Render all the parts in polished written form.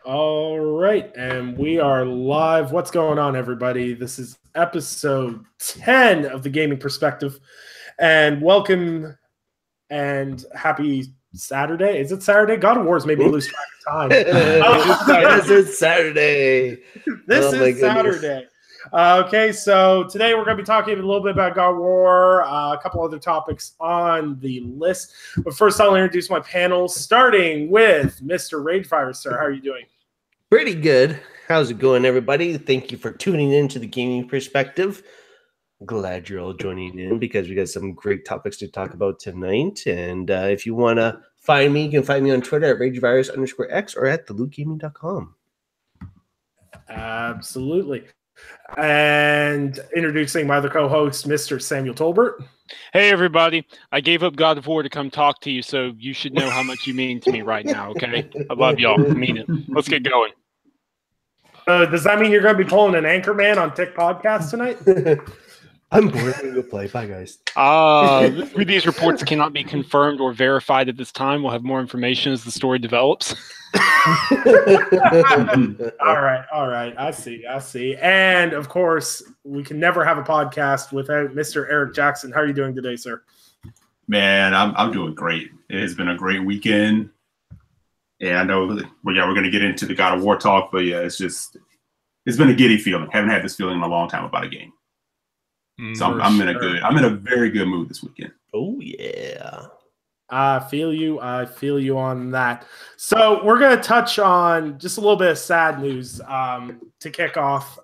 All right, and we are live. What's going on, everybody? This is episode 10 of the Gaming Perspective, and welcome and happy Saturday. Is it Saturday? God of War's made me lose track of time. Yes, it's Saturday. This is Saturday. Okay, so today we're going to be talking a little bit about God of War, a couple other topics on the list. But first, I'll introduce my panel, starting with Mr. Ragefire. Sir, how are you doing? Pretty good. How's it going, everybody? Thank you for tuning in to the Gaming Perspective. Glad you're all joining in because we got some great topics to talk about tonight. And if you want to find me, you can find me on Twitter at ragevirus_x or at thelootgaming.com. Absolutely. And introducing my other co-host, Mr. Samuel Tolbert. Hey, everybody. I gave up God of War to come talk to you, so you should know how much you mean to me right now, okay? I love y'all. I mean it. Let's get going. Does that mean you're going to be pulling an Anchorman on Tick Podcast tonight? I'm bored. I'm going to play. Bye, guys. These reports cannot be confirmed or verified at this time. We'll have more information as the story develops. All right. I see. And, of course, we can never have a podcast without Mr. Eric Jackson. How are you doing today, sir? Man, I'm doing great. It has been a great weekend. And I know, we're going to get into the God of War talk, but yeah, it's been a giddy feeling. Haven't had this feeling in a long time about a game. So I'm in a very good mood this weekend. Oh yeah. I feel you on that. So we're going to touch on just a little bit of sad news to kick off.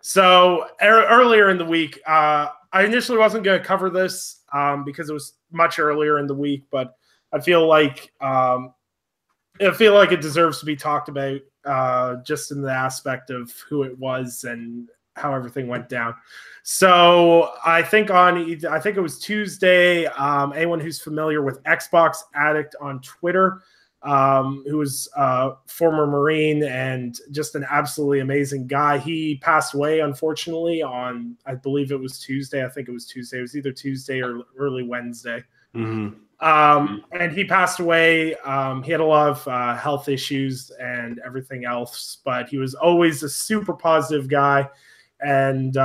So earlier in the week, I initially wasn't going to cover this because it was much earlier in the week, but I feel like it deserves to be talked about just in the aspect of who it was and how everything went down. So I think it was Tuesday. Anyone who's familiar with Xbox Addict on Twitter, who was a former Marine and just an absolutely amazing guy, he passed away, unfortunately, on, I believe it was Tuesday. I think it was Tuesday. It was either Tuesday or early Wednesday. Mm-hmm. And he passed away. He had a lot of health issues and everything else, but he was always a super positive guy. And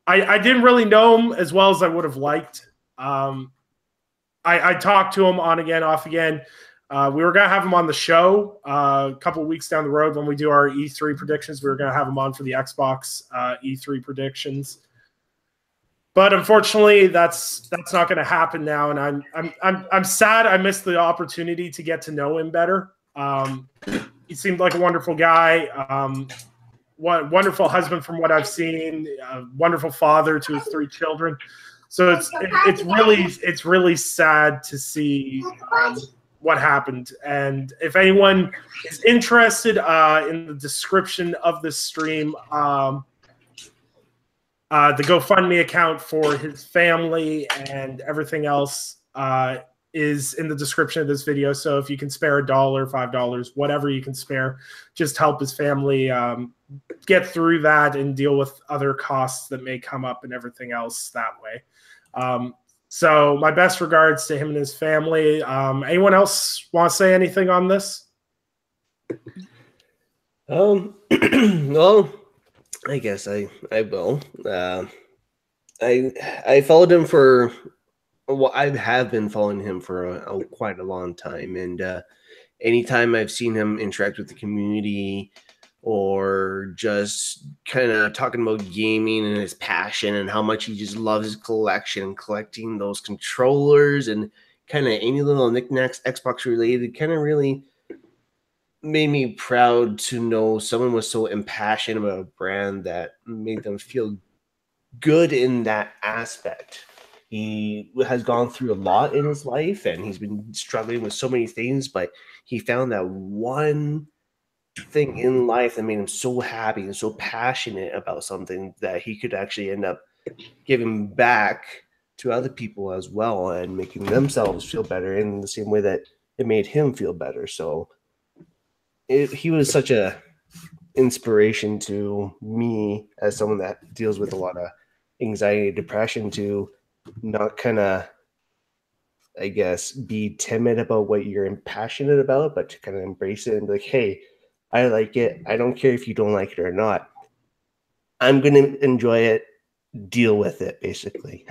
I didn't really know him as well as I would have liked. I talked to him on again, off again. We were going to have him on the show a couple of weeks down the road when we do our E3 predictions. We were going to have him on for the Xbox E3 predictions. But unfortunately, that's not going to happen now, and I'm sad. I missed the opportunity to get to know him better. He seemed like a wonderful guy. Wonderful husband from what I've seen, a wonderful father to his 3 children. So it's really sad to see what happened. And if anyone is interested, in the description of this stream, the GoFundMe account for his family and everything else is in the description of this video. So if you can spare $1, $5, whatever you can spare, just help his family get through that and deal with other costs that may come up and everything else that way. So my best regards to him and his family. Anyone else want to say anything on this? Well, I guess I will. I followed him for. Well, I have been following him for quite a long time, and anytime I've seen him interact with the community or just kind of talking about gaming and his passion and how much he just loves his collection and collecting those controllers and kind of any little knickknacks Xbox related, kind of really made me proud to know someone was so impassioned about a brand that made them feel good in that aspect. He has gone through a lot in his life and he's been struggling with so many things, but he found that one thing in life that made him so happy and so passionate about something that he could actually end up giving back to other people as well and making themselves feel better in the same way that it made him feel better. So he was such a inspiration to me as someone that deals with a lot of anxiety, depression, to not kind of, I guess, be timid about what you're passionate about, but to kind of embrace it and be like, hey, I like it. I don't care if you don't like it or not. I'm going to enjoy it. Deal with it, basically.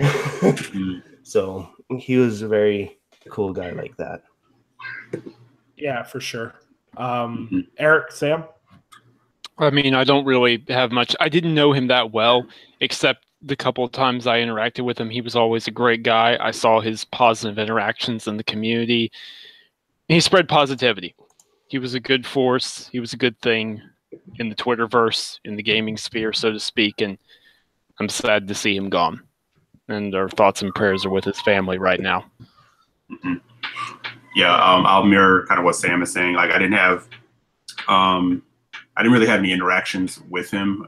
So he was a very cool guy like that. Yeah, for sure. Eric, Sam? I mean, I don't really have much. I didn't know him that well, except the couple of times I interacted with him. He was always a great guy. I saw his positive interactions in the community. He spread positivity. He was a good force. He was a good thing in the Twitterverse, in the gaming sphere, so to speak. And I'm sad to see him gone. And our thoughts and prayers are with his family right now. Mm-hmm. Yeah, I'll mirror kind of what Sam is saying. Like, I didn't really have any interactions with him.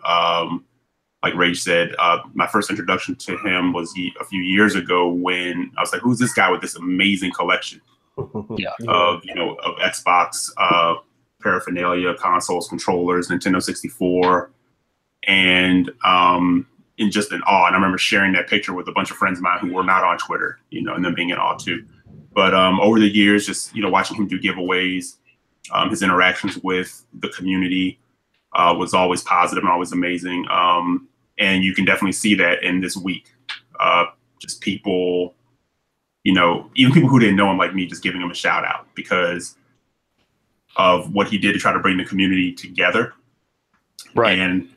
Like Rage said, my first introduction to him was a few years ago when I was like, "Who's this guy with this amazing collection of Xbox paraphernalia, consoles, controllers, Nintendo 64, and just in awe." And I remember sharing that picture with a bunch of friends of mine who were not on Twitter, and them being in awe too. But over the years, just watching him do giveaways, his interactions with the community was always positive and always amazing. And you can definitely see that in this week. Just people, even people who didn't know him like me, just giving him a shout out because of what he did to try to bring the community together. Right. And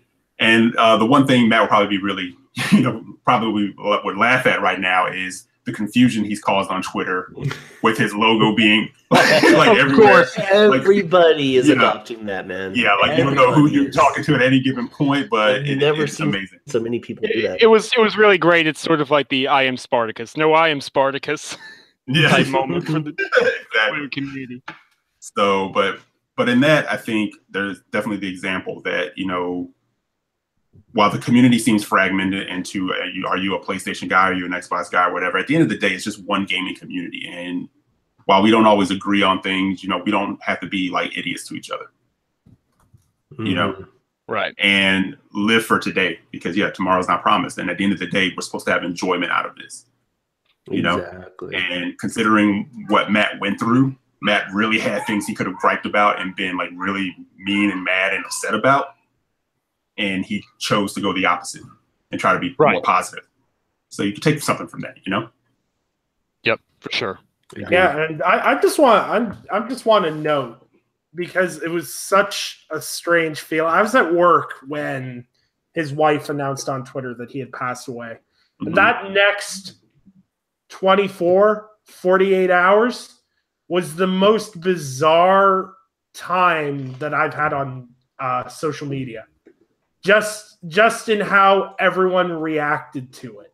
the one thing Matt would probably be really, probably would laugh at right now is the confusion he's caused on Twitter with his logo being like everywhere. Everybody is adopting that, man. Yeah, like you don't know who you're talking to at any given point, but it's amazing. So many people do that. It was really great. It's sort of like the I am Spartacus. No, I am Spartacus. Type moment for the exactly. community. So, but in that, I think there's definitely the example that while the community seems fragmented into are you a PlayStation guy, are you an Xbox guy, or whatever, at the end of the day, it's just one gaming community. And while we don't always agree on things, we don't have to be like idiots to each other, Right. And live for today because tomorrow's not promised. And at the end of the day, we're supposed to have enjoyment out of this, Exactly. And considering what Matt went through, Matt really had things he could have griped about and been like really mean and mad and upset about. And he chose to go the opposite and try to be more positive. So you can take something from that, Yep, for sure. Yeah, and I just want to note, because it was such a strange feeling. I was at work when his wife announced on Twitter that he had passed away. Mm-hmm. And that next 48 hours was the most bizarre time that I've had on social media. Just in how everyone reacted to it.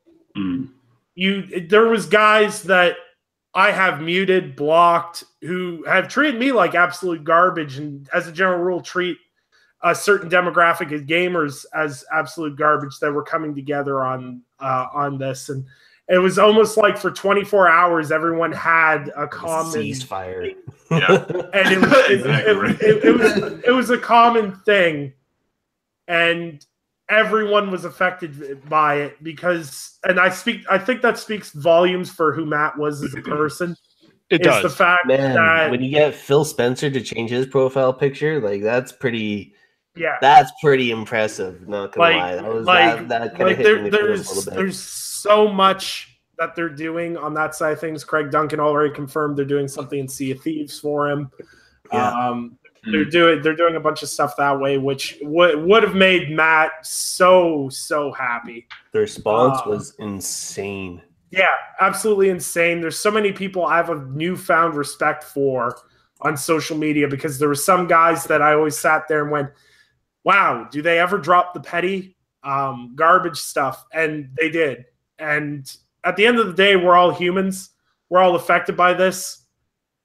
There was guys that I have muted, blocked, who have treated me like absolute garbage, and as a general rule, treat a certain demographic of gamers as absolute garbage that were coming together on this. And it was almost like for 24 hours, everyone had a common ceasefire. Yeah, and it was a common thing. And everyone was affected by it because, and I think that speaks volumes for who Matt was as a person. It does. The fact that when you get Phil Spencer to change his profile picture, like that's pretty impressive. Not gonna lie, that kind of hit me a little bit. There's so much that they're doing on that side of things. Craig Duncan already confirmed they're doing something in Sea of Thieves for him. Yeah. They're doing a bunch of stuff that way, which would have made Matt so happy. The response was insane. Yeah, absolutely insane. There's so many people I have a newfound respect for on social media because there were some guys that I always sat there and went, wow, do they ever drop the petty garbage stuff? And they did. And at the end of the day, we're all humans. We're all affected by this.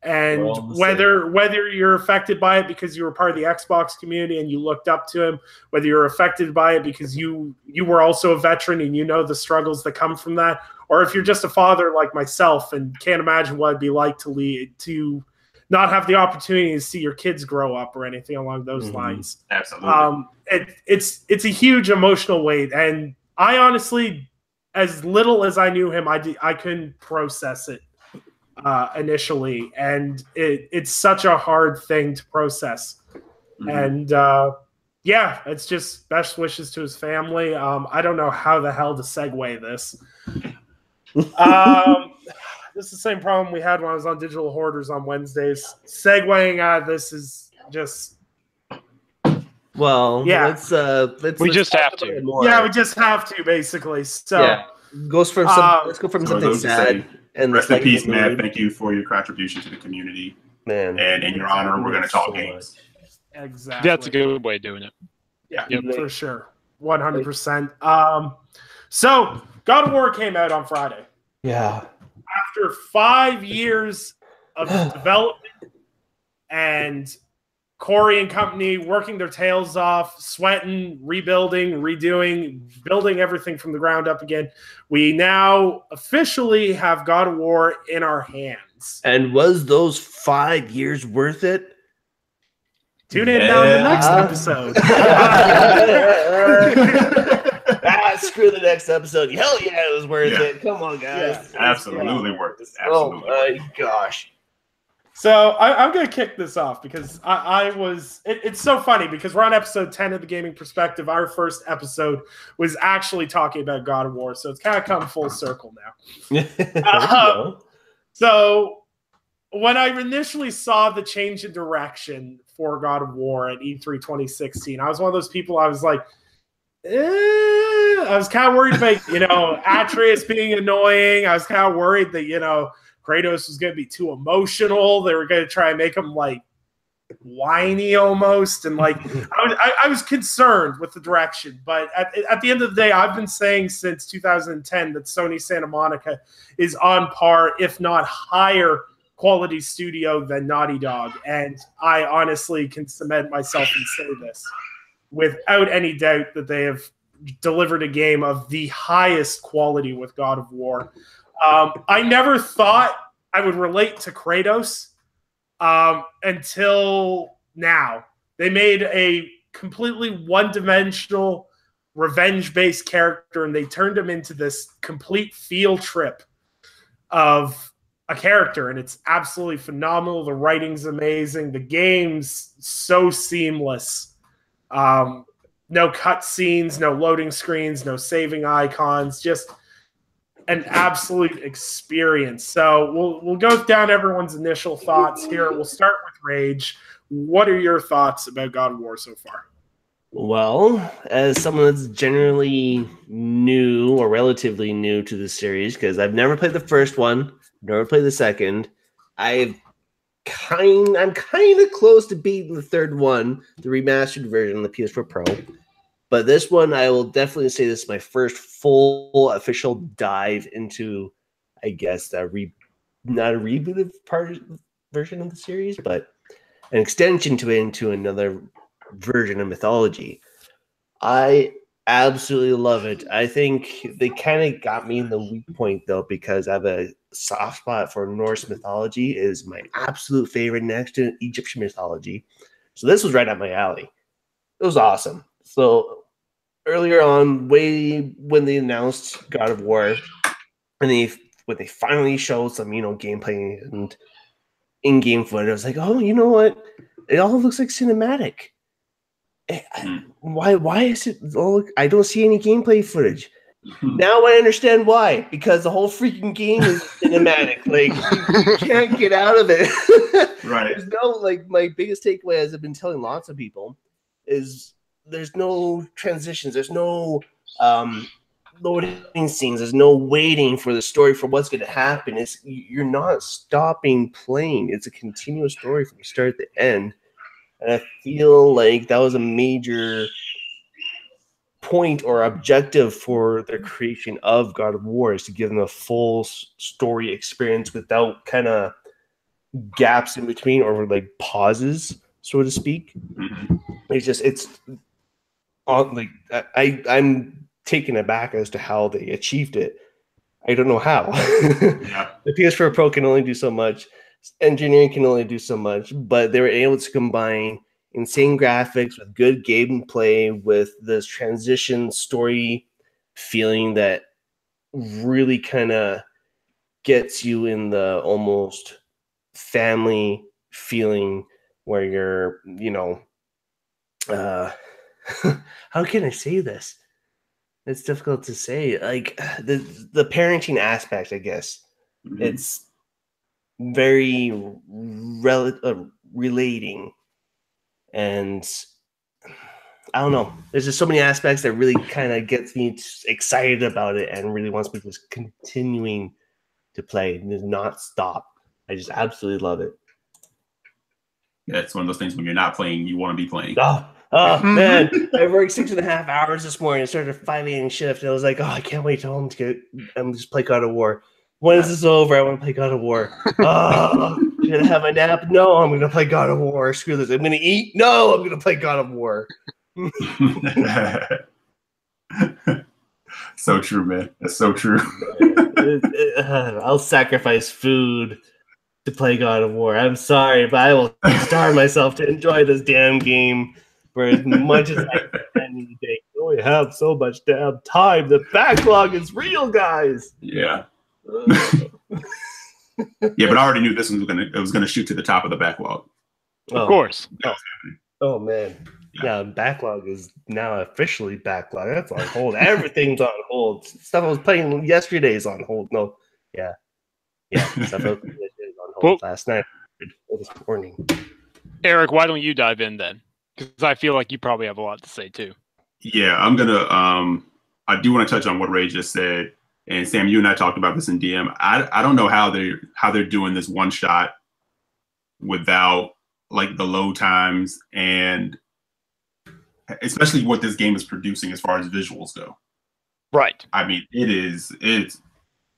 And whether you're affected by it because you were part of the Xbox community and you looked up to him, whether you're affected by it because you were also a veteran and you know the struggles that come from that, or if you're just a father like myself and can't imagine what it'd be like to not have the opportunity to see your kids grow up or anything along those lines. Absolutely. It's a huge emotional weight, and I honestly, as little as I knew him, I couldn't process it initially, and it's such a hard thing to process. And yeah, it's just best wishes to his family. I don't know how the hell to segue this. This is the same problem we had when I was on Digital Hoarders on Wednesdays. Segueing out of this is just Well, Yeah. let's We just talk have about to. it more. yeah, we just have to basically. So Yeah. Goes from let's go from So something those who sad say, and rest in lighten peace, the Matt. mood. Thank you for your contribution to the community. Man. And in your honor, we're going to talk So games. exactly. That's a good way of doing it. Yeah, Yep. for sure. 100%. So God of War came out on Friday. Yeah. After 5 years of development and Corey and company working their tails off, sweating, rebuilding, redoing, building everything from the ground up again, we now officially have God of War in our hands. And was those 5 years worth it? Tune in now in the next Yeah. episode. Screw the next episode. Hell yeah, it was worth Yeah. it. Come on, guys. Absolutely worth it. Oh Absolutely. my gosh. So I'm going to kick this off because it's so funny because we're on episode 10 of the Gaming Perspective. Our first episode was actually talking about God of War. So it's kind of come full circle now. So when I initially saw the change in direction for God of War at E3 2016, I was one of those people, I was like, I was kind of worried about, Atreus being annoying. I was kind of worried that, Kratos was going to be too emotional. They were going to try and make him like whiny almost. And like, I was concerned with the direction. But at the end of the day, I've been saying since 2010 that Sony Santa Monica is on par, if not higher quality studio than Naughty Dog. And I honestly can cement myself and say this without any doubt that they have delivered a game of the highest quality with God of War. I never thought I would relate to Kratos until now. They made a completely one-dimensional, revenge-based character, and they turned him into this complete field trip of a character, and it's absolutely phenomenal. The writing's amazing. The game's so seamless. No cutscenes, no loading screens, no saving icons, just an absolute experience. So we'll go down everyone's initial thoughts here. We'll start with Rage. What are your thoughts about God of War so far? Well, as someone that's generally new or relatively new to the series, because I've never played the first one, never played the second, I'm kind of close to beating the third one, the remastered version on the PS4 Pro. But this one, I will definitely say this is my first full official dive into, I guess, not a rebooted version of the series, but an extension to it into another version of mythology. I absolutely love it. I think they kind of got me in the weak point, though, because I have a soft spot for Norse mythology. It is my absolute favorite next to Egyptian mythology. So this was right up my alley. It was awesome. So earlier on, when they announced God of War, and when they finally showed some, gameplay and in-game footage, I was like, oh, you know what? It all looks like cinematic. Why is it? Oh, I don't see any gameplay footage. Now I understand why. Because the whole freaking game is cinematic. Like, you can't get out of it. Right. There's no, my biggest takeaway, as I've been telling lots of people, is there's no transitions. There's no loading scenes. There's no waiting for the story for what's going to happen. You're not stopping playing. It's a continuous story from start to end. And I feel like that was a major point or objective for the creation of God of War, is to give them a full story experience without kind of gaps in between or like pauses, so to speak. Mm-hmm. I'm taken aback as to how they achieved it. I don't know how. Yeah. The PS4 Pro can only do so much. Engineering can only do so much, but they were able to combine insane graphics with good gameplay with this transition story feeling that really kind of gets you in the almost family feeling where you're, how can I say this? It's difficult to say. Like the parenting aspect, I guess. Mhm. It's very relating, and I don't know. There's just so many aspects that really kind of gets me excited about it and really wants me to just continuing to play and just not stop. I just absolutely love it. Yeah, it's one of those things when you're not playing, you want to be playing. Oh man, I worked 6.5 hours this morning. I started a 5 a.m. shift, and I was like, oh, I can't wait till home to get and just play God of War. When is this over? I want to play God of War. Oh, I'm gonna have my nap. No, I'm gonna play God of War. Screw this. I'm gonna eat. No, I'm gonna play God of War. So true, man. That's so true. I'll sacrifice food to play God of War. I'm sorry, but I will starve myself to enjoy this damn game for as much as I can in a day. We only have so much damn time. The backlog is real, guys. Yeah. Yeah, but I already knew this one was gonna shoot to the top of the backlog. Of course. Oh man. Yeah, backlog is now officially backlog. That's on hold. Everything's on hold. Stuff I was playing yesterday is on hold. No, yeah. Stuff I was playing yesterday is on hold last night or this morning. Eric, why don't you dive in then? Because I feel like you probably have a lot to say too. Yeah, I'm gonna. I do want to touch on what Ray just said, and Sam, you and I talked about this in DM. I don't know how they're doing this one shot without like the load times and especially what this game is producing as far as visuals go. Right. I mean,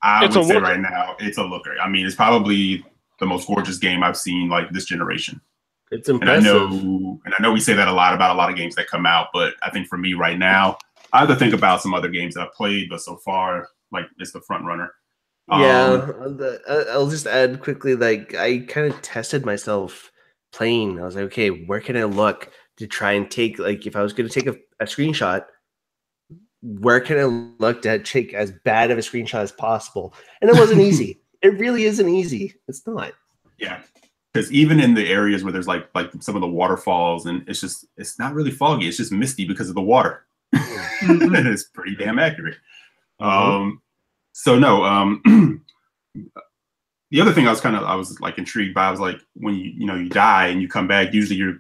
I would say right now, it's a looker. I mean, it's probably the most gorgeous game I've seen like this generation. It's impressive. And I know we say that a lot about a lot of games that come out, but I think for me right now, I have to think about some other games that I've played, but so far, like it's the front runner. Yeah, I'll just add quickly, like I kind of tested myself playing. I was like, okay, where can I look to try and take, like, if I was going to take a screenshot, where can I look to take as bad of a screenshot as possible? And it wasn't easy. It really isn't easy. It's not. Yeah, because even in the areas where there's like some of the waterfalls, and it's not really foggy. It's just misty because of the water. And it's pretty damn accurate. So no. The other thing I was like intrigued by, I was like, when you die and you come back, usually you're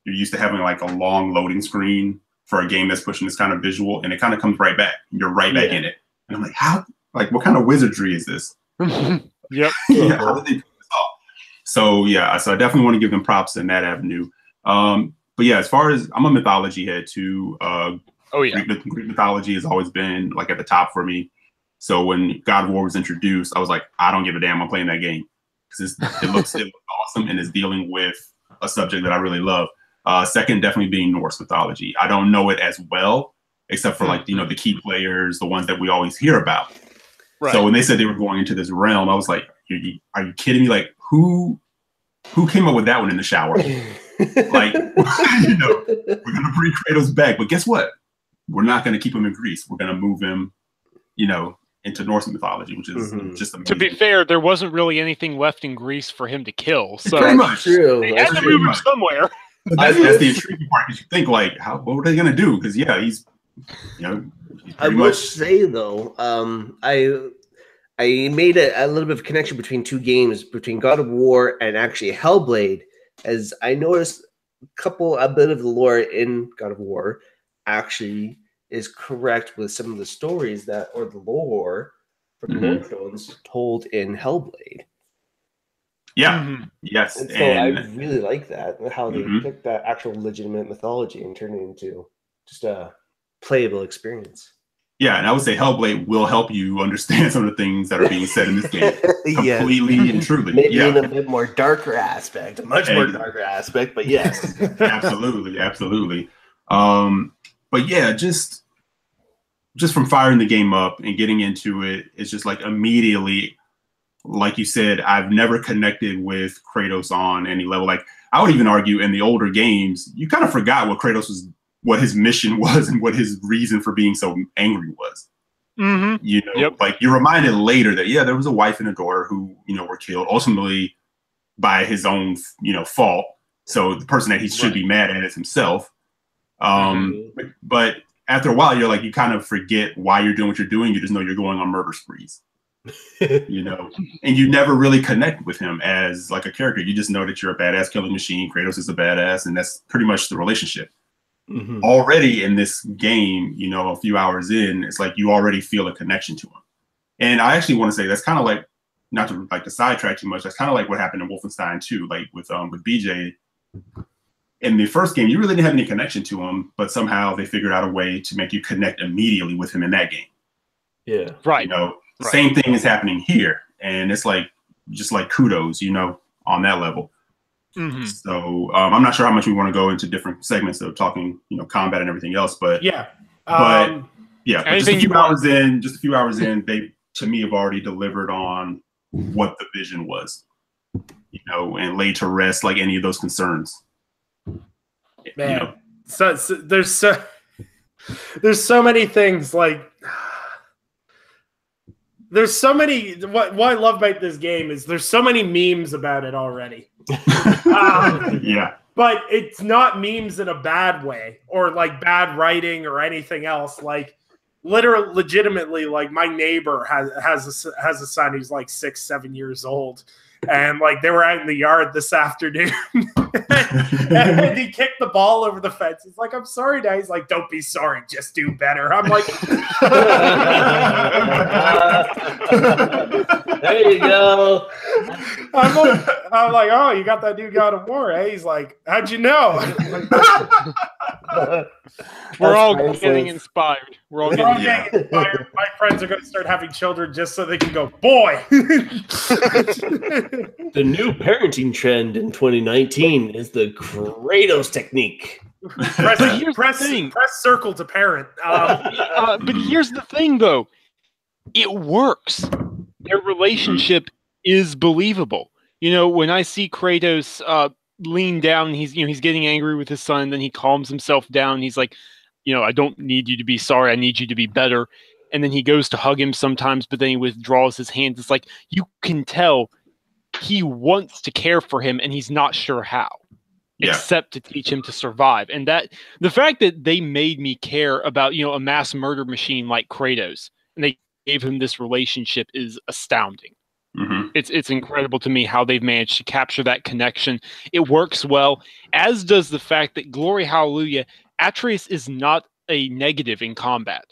used to having like a long loading screen for a game that's pushing this kind of visual, and it kind of comes right back. You're right back in it, and I'm like, how? Like, what kind of wizardry is this? Yep. Yeah, how did they pull this off? So yeah, so I definitely want to give them props in that avenue. But yeah, as far as I'm a mythology head too. Greek mythology has always been like at the top for me. So when God of War was introduced, I was like, I don't give a damn. I'm playing that game because it looks awesome and is dealing with a subject that I really love. Second, definitely being Norse mythology. I don't know it as well, except for like the key players, the ones that we always hear about. Right. So when they said they were going into this realm, I was like, are you kidding me? Like who came up with that one in the shower? Like, we're gonna bring Kratos back, but guess what? We're not gonna keep him in Greece. We're gonna move him, into Norse mythology, which is just amazing. To be fair, there wasn't really anything left in Greece for him to kill. So pretty much true. They had to move him somewhere. That's the intriguing part, because you think like, what were they gonna do? Because he's I will say though, I made a little bit of connection between two games, between God of War and actually Hellblade, as I noticed a bit of the lore in God of War actually is correct with some of the stories or the lore from the Lord Stones told in Hellblade. Yeah. Yes. And so I really like that, how they took that actual legitimate mythology and turned it into just a playable experience. Yeah, and I would say Hellblade will help you understand some of the things that are being said in this game completely and truly. Maybe in a bit more darker aspect, a much more darker aspect, but yes. Absolutely. But yeah, just from firing the game up and getting into it, it's just like immediately, like you said, I've never connected with Kratos on any level. Like I would even argue in the older games, you kind of forgot what his mission was and what his reason for being so angry was. Like you're reminded later that there was a wife and a daughter who were killed ultimately by his own fault. So the person that he should be mad at is himself. But after a while, you're like, you kind of forget why you're doing what you're doing. You just know you're going on murder sprees, you know, and you never really connect with him as like a character. You just know that you're a badass killing machine. Kratos is a badass, and that's pretty much the relationship. Already in this game, you know, a few hours in, it's like you already feel a connection to him. And I actually want to say that's kind of like, not to like to sidetrack too much, that's kind of like what happened in Wolfenstein 2, like with BJ. In the first game, you really didn't have any connection to him, but somehow they figured out a way to make you connect immediately with him in that game. Yeah. Right. You know, same thing is happening here. And it's like, just like kudos, you know, on that level. So I'm not sure how much we want to go into different segments of talking, you know, combat and everything else, but but just a few hours in, they, to me, have already delivered on what the vision was, you know, and laid to rest like any of those concerns. Man, you know? so there's so many things like there's so many. What I love about this game is there's so many memes about it already. Yeah, but it's not memes in a bad way or like bad writing or anything else. Like legitimately, like my neighbor has a son who's like 6-7 years old. And like they were out in the yard this afternoon, and he kicked the ball over the fence. He's like, "I'm sorry, Dad." He's like, "Don't be sorry, just do better." I'm like, there you go. I'm like, "Oh, you got that new God of War, eh?" He's like, "How'd you know?" We're all getting inspired. We're all getting inspired. My friends are going to start having children just so they can go, boy. The new parenting trend in 2019 is the Kratos technique. Press circle to parent. But here's the thing, though. It works. Their relationship is believable. You know, when I see Kratos lean down, he's getting angry with his son, then he calms himself down. He's like, you know, I don't need you to be sorry. I need you to be better. And then he goes to hug him sometimes, but then he withdraws his hands. It's like you can tell he wants to care for him, and he's not sure how, except to teach him to survive. And that the fact that they made me care about, you know, a mass murder machine like Kratos, and they gave him this relationship is astounding. It's incredible to me how they've managed to capture that connection. It works well, as does the fact that, glory hallelujah, Atreus is not a negative in combat.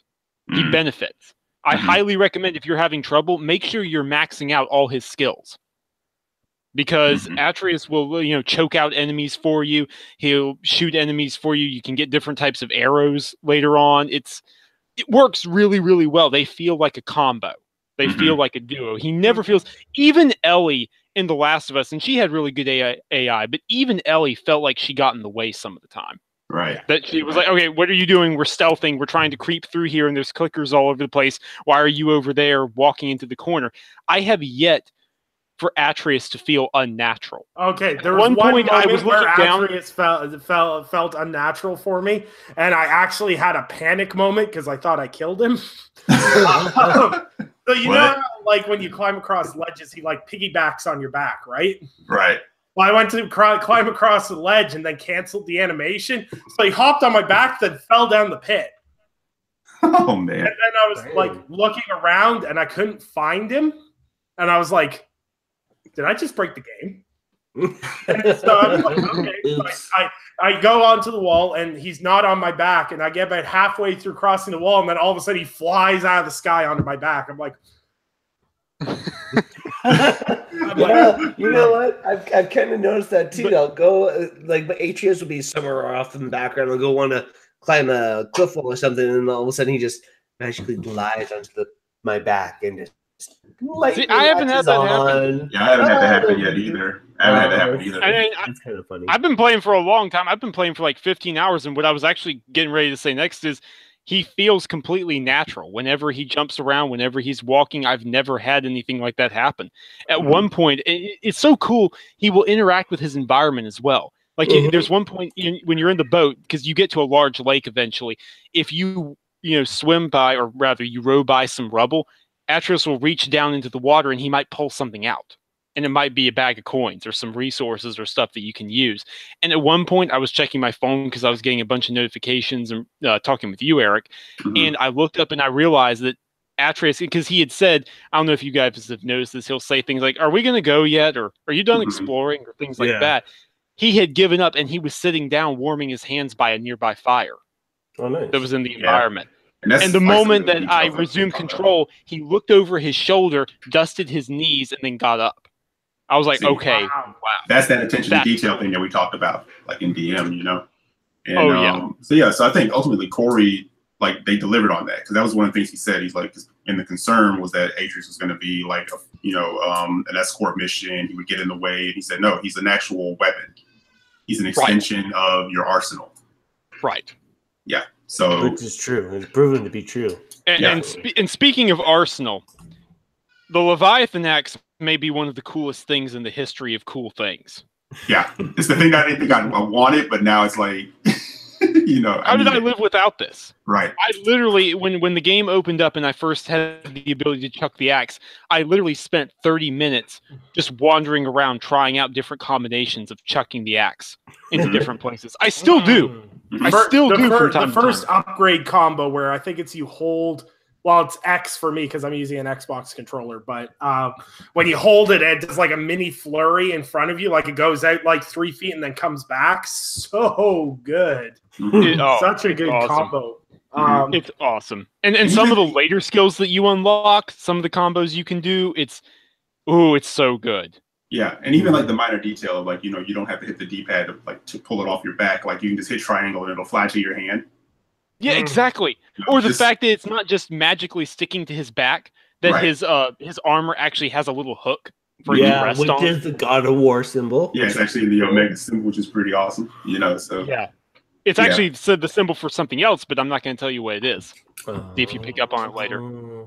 He benefits. I highly recommend, if you're having trouble, make sure you're maxing out all his skills. Because Atreus will, you know, choke out enemies for you. He'll shoot enemies for you. You can get different types of arrows later on. It works really, really well. They feel like a combo. They feel like a duo. He never feels... Even Ellie in The Last of Us, and she had really good AI, but even Ellie felt like she got in the way some of the time. Right. That she was like, okay, what are you doing? We're stealthing. We're trying to creep through here, and there's clickers all over the place. Why are you over there walking into the corner? I have yet for Atreus to feel unnatural. Okay, there was one point I was looking down. Atreus felt unnatural for me, and I actually had a panic moment because I thought I killed him. So you know how, like when you climb across ledges, he like piggybacks on your back, right? Right. Well, I went to climb across the ledge and then canceled the animation. So he hopped on my back, then fell down the pit. Oh, man. And then I was like looking around and I couldn't find him. And I was like, did I just break the game? And so I'm like, okay. So I go onto the wall and he's not on my back. And I get about halfway through crossing the wall. And then all of a sudden he flies out of the sky onto my back. I'm like, you know what? I've kind of noticed that too. I'll go like my Atreus will be somewhere off in the background. I'll go want to climb a cliff wall or something, and all of a sudden he just magically glides onto my back and just. See, I haven't had that happen. Yeah, I haven't had that happen yet either. It's kind of funny. I've been playing for a long time. I've been playing for like 15 hours, and what I was actually getting ready to say next is he feels completely natural. Whenever he jumps around, whenever he's walking, I've never had anything like that happen. At one point, it's so cool, he will interact with his environment as well. Like there's one point when you're in the boat, because you get to a large lake eventually, if you swim by, or rather you row by some rubble, Atreus will reach down into the water and he might pull something out. and it might be a bag of coins or some resources or stuff that you can use. And at one point, I was checking my phone because I was getting a bunch of notifications and talking with you, Eric. And I looked up and I realized that Atreus, because he had said, I don't know if you guys have noticed this, he'll say things like, "Are we going to go yet?" or "Are you done exploring?" or things like that. He had given up and he was sitting down warming his hands by a nearby fire that was in the environment. And the moment that I resumed control, he looked over his shoulder, dusted his knees, and then got up. I was like, okay, wow. That's that attention to detail thing that we talked about, like in DM, you know? And, so I think ultimately Corey, like, they delivered on that, because that was one of the things he said. He's like, and the concern was that Atreus was going to be like, an escort mission. He would get in the way. And he said, no, he's an actual weapon. He's an extension of your arsenal. Right. Yeah. So, which is true. It's proven to be true. And speaking of arsenal, the Leviathan axe may be one of the coolest things in the history of cool things. Yeah, it's the thing I didn't think I wanted, but now it's like, how did I live without this? Right. I literally, when the game opened up and I first had the ability to chuck the axe, I literally spent 30 minutes just wandering around trying out different combinations of chucking the axe into different places. I still do. The first upgrade combo where I think it's you hold, well, it's X for me because I'm using an Xbox controller, but when you hold it, it does like a mini flurry in front of you, like it goes out like 3 feet and then comes back. So good. Such a good combo. It's awesome. And some of the later skills that you unlock, some of the combos you can do, it's so good. Yeah, and even like the minor detail of like, you don't have to hit the D-pad to pull it off your back. Like you can just hit triangle and it'll fly to your hand. Yeah, exactly. Or the fact that it's not just magically sticking to his back, that his armor actually has a little hook for you to rest on. Which is the God of War symbol. Yeah, it's actually the Omega symbol, which is pretty awesome. So yeah. It's actually said the symbol for something else, but I'm not going to tell you what it is. See if you pick up on it later.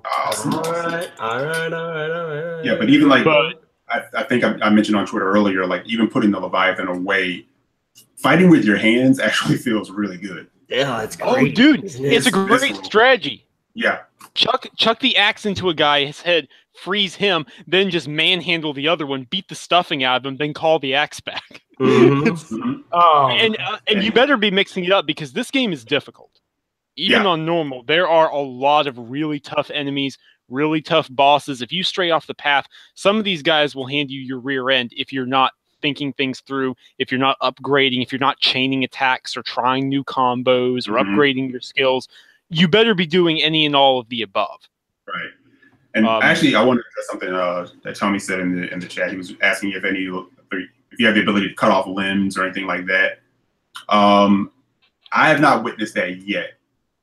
Awesome. All right. Yeah, but even like, I think I mentioned on Twitter earlier, like even putting the Leviathan away, fighting with your hands actually feels really good. Yeah, it's great. Oh, dude, it's a great strategy. Yeah. Chuck the axe into a guy's head, freeze him, then just manhandle the other one, beat the stuffing out of him, then call the axe back. And you better be mixing it up because this game is difficult. Even on normal, there are a lot of really tough enemies, really tough bosses. If you stray off the path, some of these guys will hand you your rear end if you're not thinking things through, if you're not upgrading, if you're not chaining attacks or trying new combos or upgrading your skills. You better be doing any and all of the above. Right. And actually, I wanted to address something that Tony said in the chat. He was asking if you have the ability to cut off limbs or anything like that. I have not witnessed that yet.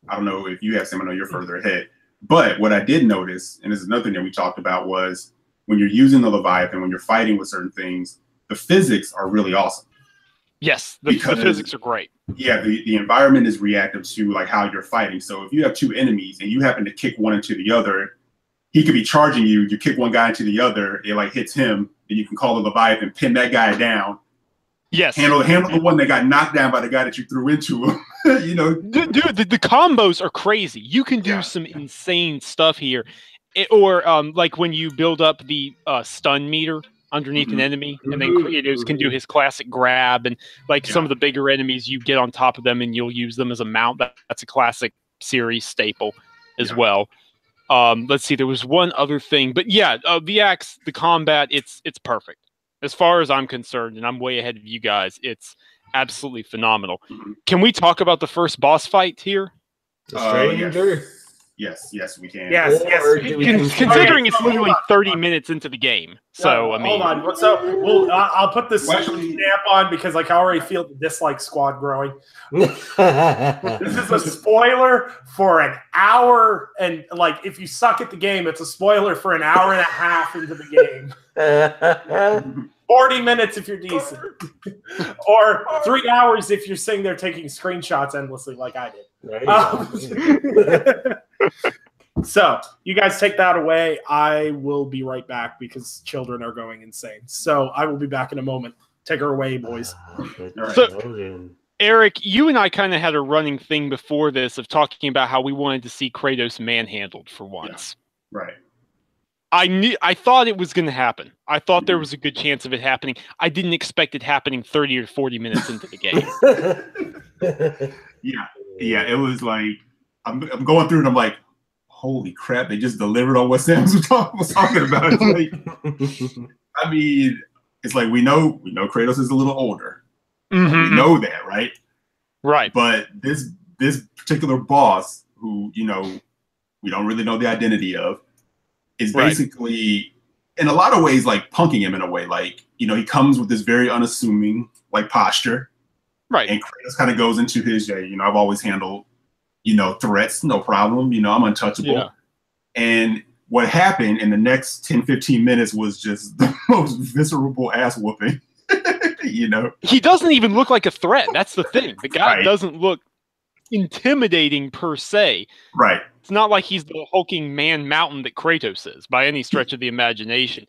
I don't know if you have some. I know you're further ahead. But what I did notice, and this is another thing that we talked about, was when you're using the Leviathan, when you're fighting with certain things, the physics are really awesome. Yes, the physics are great. Yeah, the environment is reactive to like how you're fighting. So if you have two enemies and you happen to kick one into the other, he could be charging you. You kick one guy into the other, it like hits him, and you can call the Leviathan, pin that guy down. Yes. Handle the one that got knocked down by the guy that you threw into him. Dude, the combos are crazy. You can do some insane stuff here. Or like when you build up the stun meter underneath an enemy, and then Kratos can do his classic grab, and like some of the bigger enemies, you get on top of them and you'll use them as a mount. That's a classic series staple as well. Let's see, there was one other thing, but the axe, the combat, it's perfect. As far as I'm concerned, and I'm way ahead of you guys, it's absolutely phenomenal. Can we talk about the first boss fight here? The stranger? Yes, we can. Yes. Considering it's literally 30 minutes into the game. So, I mean... Hold on. So, I'll put this stamp on because like I already feel the dislike squad growing. This is a spoiler for an hour. And like, if you suck at the game, it's a spoiler for an hour and a half into the game. 40 minutes if you're decent. Or 3 hours if you're sitting there taking screenshots endlessly like I did. So, you guys take that away. I will be right back because children are going insane. So, I will be back in a moment. Take her away, boys. So, Eric, you and I kind of had a running thing before this of talking about how we wanted to see Kratos manhandled for once. Yeah. Right. I thought it was going to happen. I thought there was a good chance of it happening. I didn't expect it happening 30 or 40 minutes into the game. Yeah. It was like I'm going through and I'm like, holy crap! They just delivered on what Sam was talking about. It's like, I mean, it's like we know Kratos is a little older. Mm-hmm. We know that, right? Right. But this particular boss, who we don't really know the identity of, is basically in a lot of ways like punking him in a way. Like, he comes with this very unassuming like posture. Right. And Kratos kind of goes into his, I've always handled, threats, no problem. I'm untouchable. Yeah. And what happened in the next 10, 15 minutes was just the most visceral ass whooping. He doesn't even look like a threat. That's the thing. The guy doesn't look intimidating per se. Right. It's not like he's the hulking man mountain that Kratos is by any stretch of the imagination.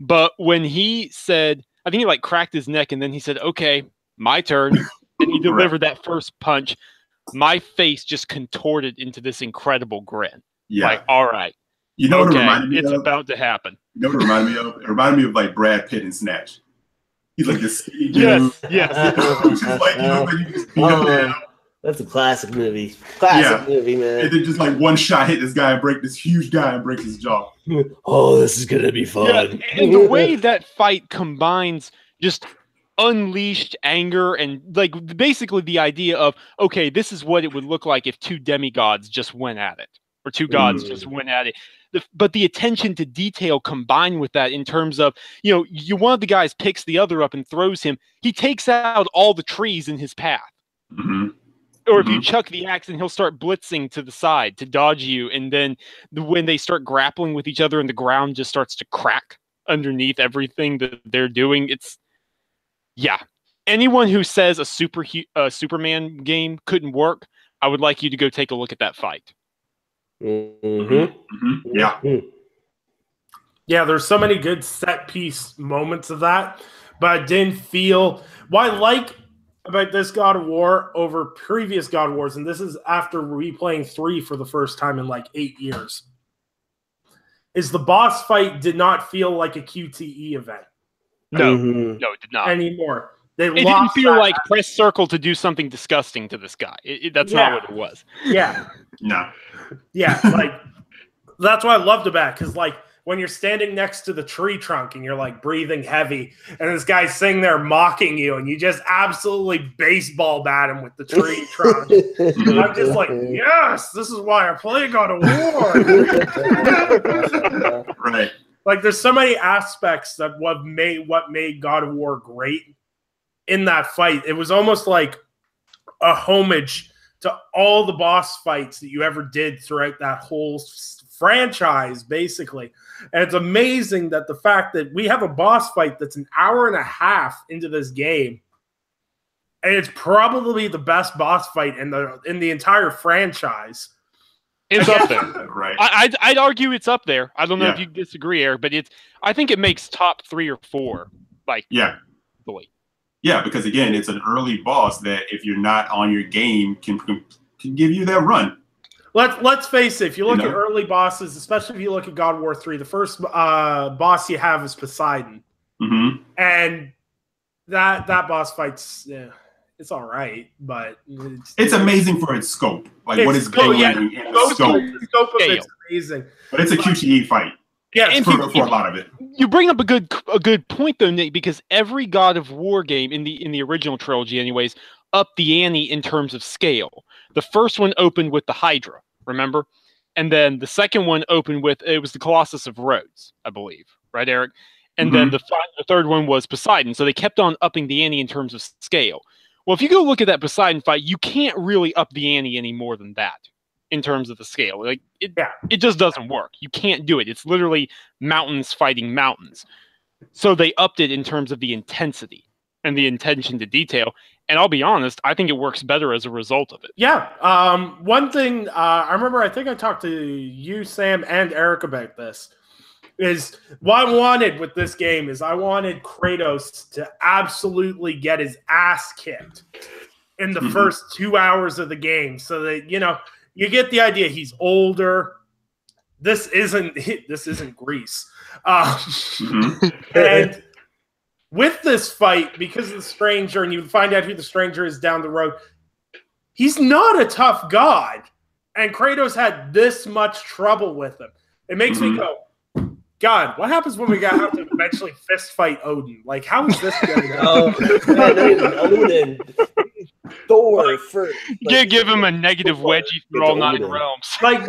But when he said, I think he like cracked his neck and then he said, okay, my turn. And he delivered that first punch. My face just contorted into this incredible grin. Yeah. Like, all right. What it reminded me it's of? About to happen. What it reminded me of? It reminded me of like Brad Pitt in Snatch. He's like this. Yes. Just like, when you just beat him down. That's a classic movie. Classic movie, man. And then just like one shot hit this guy and break this huge guy and break his jaw. Oh, this is gonna be fun. Yeah, and the way that fight combines just unleashed anger and like basically the idea of, okay, this is what it would look like if two demigods just went at it, or two gods just went at it. But the attention to detail combined with that in terms of, one of the guys picks the other up and throws him. He takes out all the trees in his path. Mm-hmm. Or if you chuck the axe and he'll start blitzing to the side to dodge you. And then when they start grappling with each other and the ground just starts to crack underneath everything that they're doing. Anyone who says a Superman game couldn't work, I would like you to go take a look at that fight. Mm-hmm. Yeah. Yeah, there's so many good set piece moments of that, but I didn't feel what I like about this God of War over previous God of Wars, and this is after replaying 3 for the first time in like 8 years, is the boss fight did not feel like a QTE event. No, it did not anymore. It didn't feel like press circle to do something disgusting to this guy. That's not what it was. Yeah. No. Yeah, like that's what I loved about it, because like when you're standing next to the tree trunk and you're like breathing heavy and this guy's sitting there mocking you and you just absolutely baseball bat him with the tree trunk. I'm just like, yes, this is why I play God of War. Right. Like there's so many aspects that what made God of War great in that fight. It was almost like a homage to all the boss fights that you ever did throughout that whole franchise, basically. And it's amazing that the fact that we have a boss fight that's an hour and a half into this game, and it's probably the best boss fight in the entire franchise. It's up there. Right. I'd argue it's up there. I don't know if you disagree, Eric, but I think it makes top 3 or 4. Boy. Yeah, because again, it's an early boss that if you're not on your game can give you that run. Let's face it. If you look at early bosses, especially if you look at God of War 3, the first boss you have is Poseidon, and that boss fight's it's all right, but it's amazing for its scope, like what it's doing. The scope of it's amazing, but it's a QTE fight. Yeah, and for a lot of it. You bring up a good point though, Nick, because every God of War game in the original trilogy, anyways, upped the ante in terms of scale. The first one opened with the Hydra, remember, and then the second one opened with it was the Colossus of Rhodes, I believe, right, Eric? And then the third one was Poseidon. So they kept on upping the ante in terms of scale. Well, if you go look at that Poseidon fight, you can't really up the ante any more than that in terms of the scale. Like it just doesn't work. You can't do it. It's literally mountains fighting mountains. So they upped it in terms of the intensity and the attention to detail. And I'll be honest, I think it works better as a result of it. Yeah. One thing I remember, I think I talked to you, Sam, and Eric about this, is what I wanted with this game is I wanted Kratos to absolutely get his ass kicked in the first 2 hours of the game, so that, you get the idea. He's older. this isn't Greece. And with this fight, because of the stranger, and you find out who the stranger is down the road, he's not a tough god. And Kratos had this much trouble with him. It makes me go, God, what happens when we have to eventually fist fight Odin? Like, how is this going to go? Odin. Thor first. Give him a negative wedgie for all 9 realms. Like,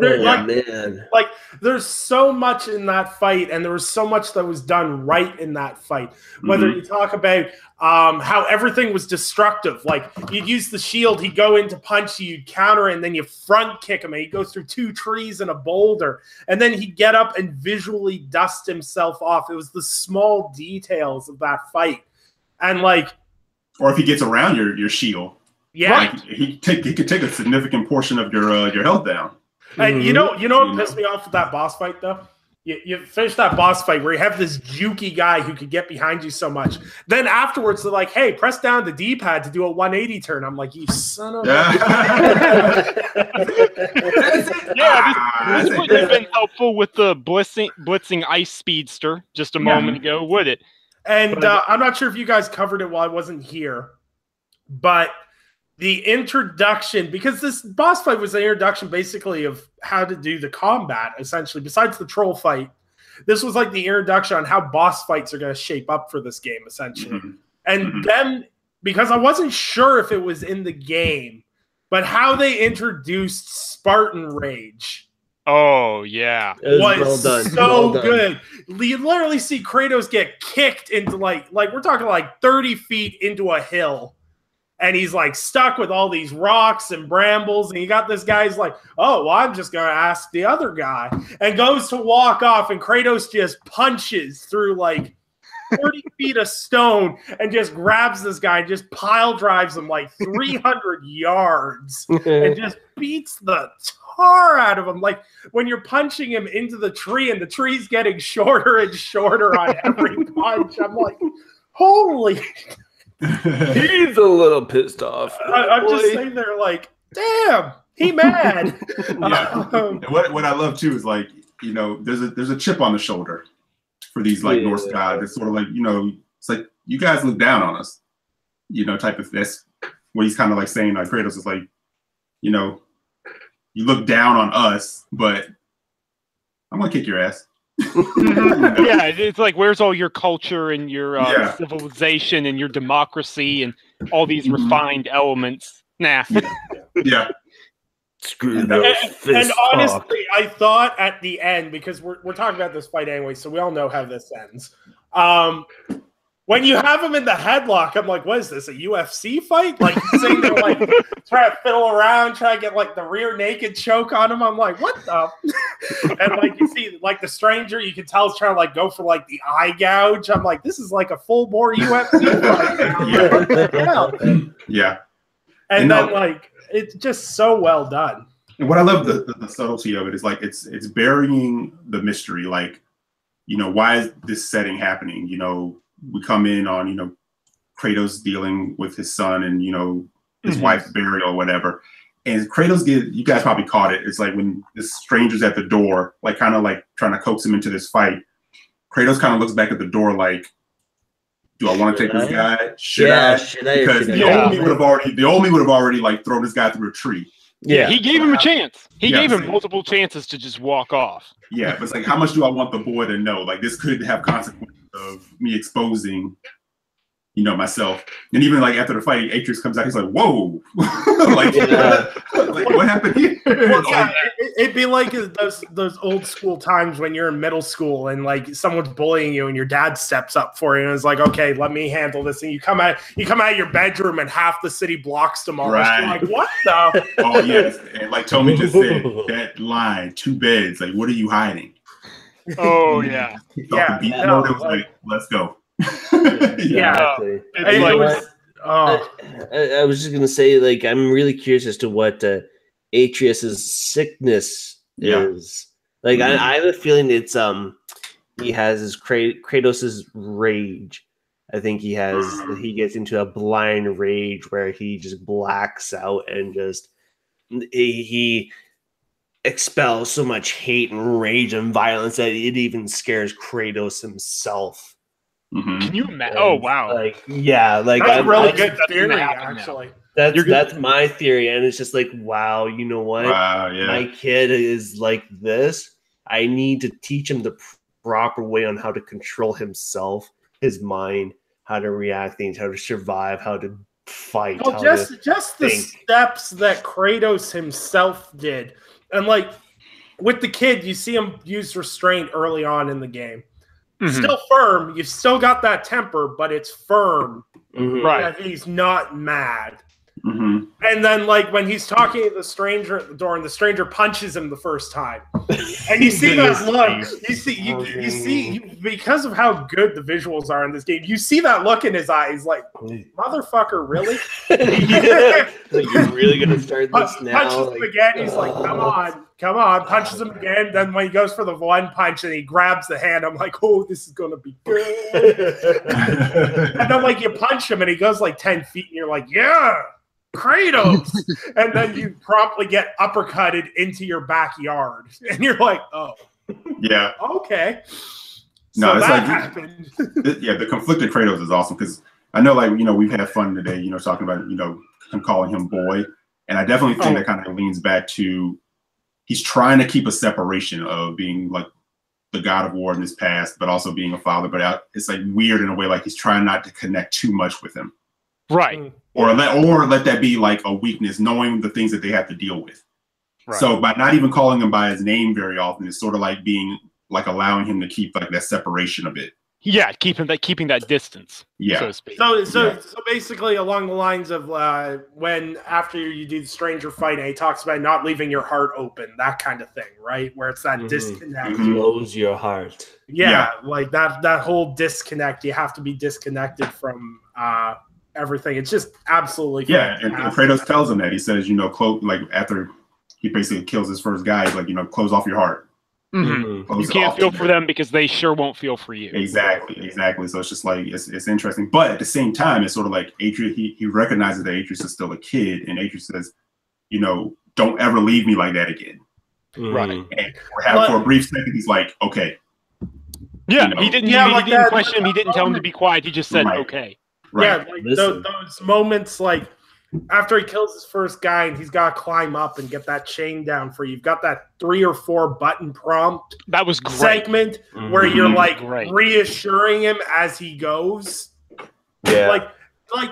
there's so much in that fight, and there was so much that was done right in that fight. Whether you talk about how everything was destructive, like you'd use the shield, he'd go in to punch you, you'd counter it, and then you front kick him, and he goes through 2 trees and a boulder, and then he'd get up and visually dust himself off. It was the small details of that fight, and like, or if he gets around your shield. Yeah, like, he could take a significant portion of your health down. And you know what pissed me off with that boss fight though? You finish that boss fight where you have this jukey guy who could get behind you so much. Then afterwards they're like, "Hey, press down the D-pad to do a 180 turn." I'm like, "You son of a." This would have been helpful with the blitzing ice speedster just a moment ago, would it? And I'm not sure if you guys covered it while I wasn't here, but the introduction, because this boss fight was the introduction basically of how to do the combat, essentially, besides the troll fight. This was like the introduction on how boss fights are going to shape up for this game, essentially. And then, because I wasn't sure if it was in the game, but how they introduced Spartan Rage. Oh, yeah. Was so good. You literally see Kratos get kicked into like we're talking like 30 feet into a hill. And he's like stuck with all these rocks and brambles. And you got this guy's like, "Oh, well, I'm just going to ask the other guy," and goes to walk off. And Kratos just punches through like 30 feet of stone and just grabs this guy and just pile drives him like 300 yards and just beats the tar out of him. Like when you're punching him into the tree and the tree's getting shorter and shorter on every punch. I'm like, holy. He's a little pissed off. I'm just sitting there like, damn, he mad. What I love too is like, there's a chip on the shoulder for these like Norse gods. It's sort of like, it's like, you guys look down on us, type of this. What he's kind of like saying, like Kratos is like, you look down on us, but I'm gonna kick your ass. Yeah, it's like, where's all your culture and your civilization and your democracy and all these refined elements? Nah. Yeah. Screw those and honestly, I thought at the end, because we're talking about this fight anyway, so we all know how this ends. When you have him in the headlock, I'm like, what is this, a UFC fight? Like, sitting there, like, trying to fiddle around, trying to get, like, the rear naked choke on him. I'm like, what the? And, like, you see, like, the stranger, you can tell is trying to, like, go for, like, the eye gouge. I'm like, this is, like, a full-bore UFC fight. Yeah. And then, like, it's just so well done. And what I love, the subtlety of it is, like, it's burying the mystery. Like, why is this setting happening? We come in on, Kratos dealing with his son and, his wife's burial or whatever. And Kratos you guys probably caught it. It's like when this stranger's at the door, like kind of like trying to coax him into this fight. Kratos kind of looks back at the door like, do I want to take this guy? Should I? Because the old me would have already like thrown this guy through a tree. Yeah, he gave him a chance. He gave him multiple chances to just walk off. Yeah, but it's like, how much do I want the boy to know? Like, this could have consequences of me exposing, myself. And even like after the fight, Atreus comes out, he's like, whoa. like, like, what happened here? Well, it'd be like those old school times when you're in middle school and like someone's bullying you and your dad steps up for you and is like, okay, let me handle this. And you come out of your bedroom and half the city blocks tomorrow. Right. You're like, what the? Oh yes. And like Tommy just said, that line, 2 beds. Like, what are you hiding? Oh yeah. It was like, let's go. Exactly. I was just gonna say, like, I'm really curious as to what Atreus's sickness is. Like, I have a feeling it's he has his Kratos's rage. I think he gets into a blind rage where he just blacks out and just he expel so much hate and rage and violence that it even scares Kratos himself. Can you imagine? Oh wow! Like, yeah, like that's a really that's- good that's gonna theory, happen actually. that's my theory, and it's just like, wow, you know what? Wow, yeah. My kid is like this. I need to teach him the proper way on how to control himself, his mind, how to react things, how to survive, how to fight. Well, how just to the think. steps that Kratos himself did, and like with the kid, you see him use restraint early on in the game. Still firm. You've still got that temper, but it's firm. Right. That he's not mad. Mm-hmm. And then, like when he's talking to the stranger at the door, and the stranger punches him the first time, and you see that look. You see, because of how good the visuals are in this game, you see that look in his eyes, like, motherfucker, really? Like, you're really gonna start this now? Punches him again. He's like, come on. Punches him again. Then when he goes for the one punch and he grabs the hand, I'm like, oh, this is gonna be good. And then like you punch him and he goes like 10 feet, and you're like, yeah. Kratos, and then you promptly get uppercutted into your backyard, and you're like, "Oh, yeah, okay." No, So it's that like happened. the conflicted Kratos is awesome because I know, like, we've had fun today, talking about him calling him boy, and I definitely think that kind of leans back to he's trying to keep a separation of being like the god of war in his past, but also being a father. But it's like weird in a way, like he's trying not to connect too much with him. Right. Or let that be like a weakness, knowing the things that they have to deal with. Right. So by not even calling him by his name very often, it's sort of like being like allowing him to keep like that separation a bit. Yeah, keeping that distance. Yeah. So to speak. So basically along the lines of when after you do the stranger fight, and he talks about not leaving your heart open, that kind of thing, right? Where it's that disconnect. Close your heart. Yeah, like that whole disconnect. You have to be disconnected from everything. It's just absolutely fantastic. And Kratos tells him that. He says, close, like after he basically kills his first guy, he's like, close off your heart. You can't feel for them because they sure won't feel for you. Exactly. So it's just like it's interesting, but at the same time, it's sort of like Atreus. He recognizes that Atreus is still a kid, and Atreus says, don't ever leave me like that again. Right. And for a brief second, he's like, okay. Yeah, he didn't question him. He didn't tell him to be quiet. He just said, okay. Right. Yeah, like those moments, like after he kills his first guy and he's got to climb up and get that chain down for you. You've got that 3 or 4 button prompt. That was great. Segment where you're like reassuring him as he goes. Yeah, like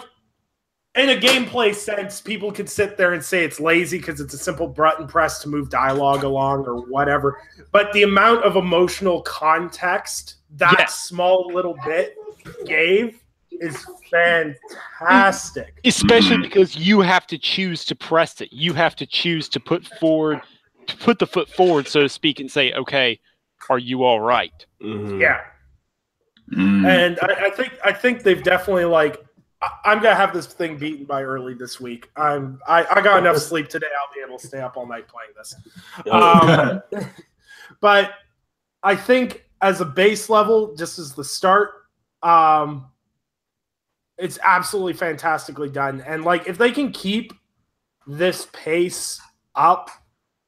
in a gameplay sense, people could sit there and say it's lazy because it's a simple button press to move dialogue along or whatever. But the amount of emotional context that small little bit gave is fantastic. Especially because you have to choose to press it. You have to choose to put the foot forward, so to speak, and say, okay, are you all right? Yeah. And I think they've definitely I'm gonna have this thing beaten by early this week. I got enough sleep today. I'll be able to stay up all night playing this. But I think as a base level, just as the start, it's absolutely fantastically done. And if they can keep this pace up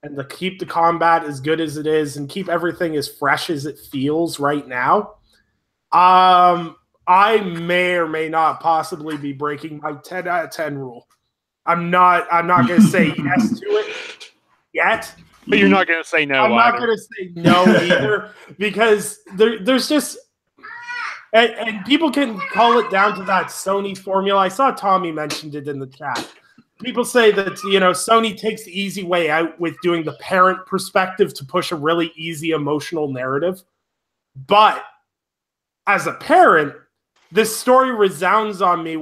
and to keep the combat as good as it is and keep everything as fresh as it feels right now, I may or may not possibly be breaking my 10 out of 10 rule. I'm not going to say yes to it yet. But you're not going to say no. I'm not going to say no either because there's just and people can call it down to that Sony formula. I saw Tommy mentioned it in the chat. People say that Sony takes the easy way out with doing the parent perspective to push a really easy emotional narrative. But as a parent, this story resounds on me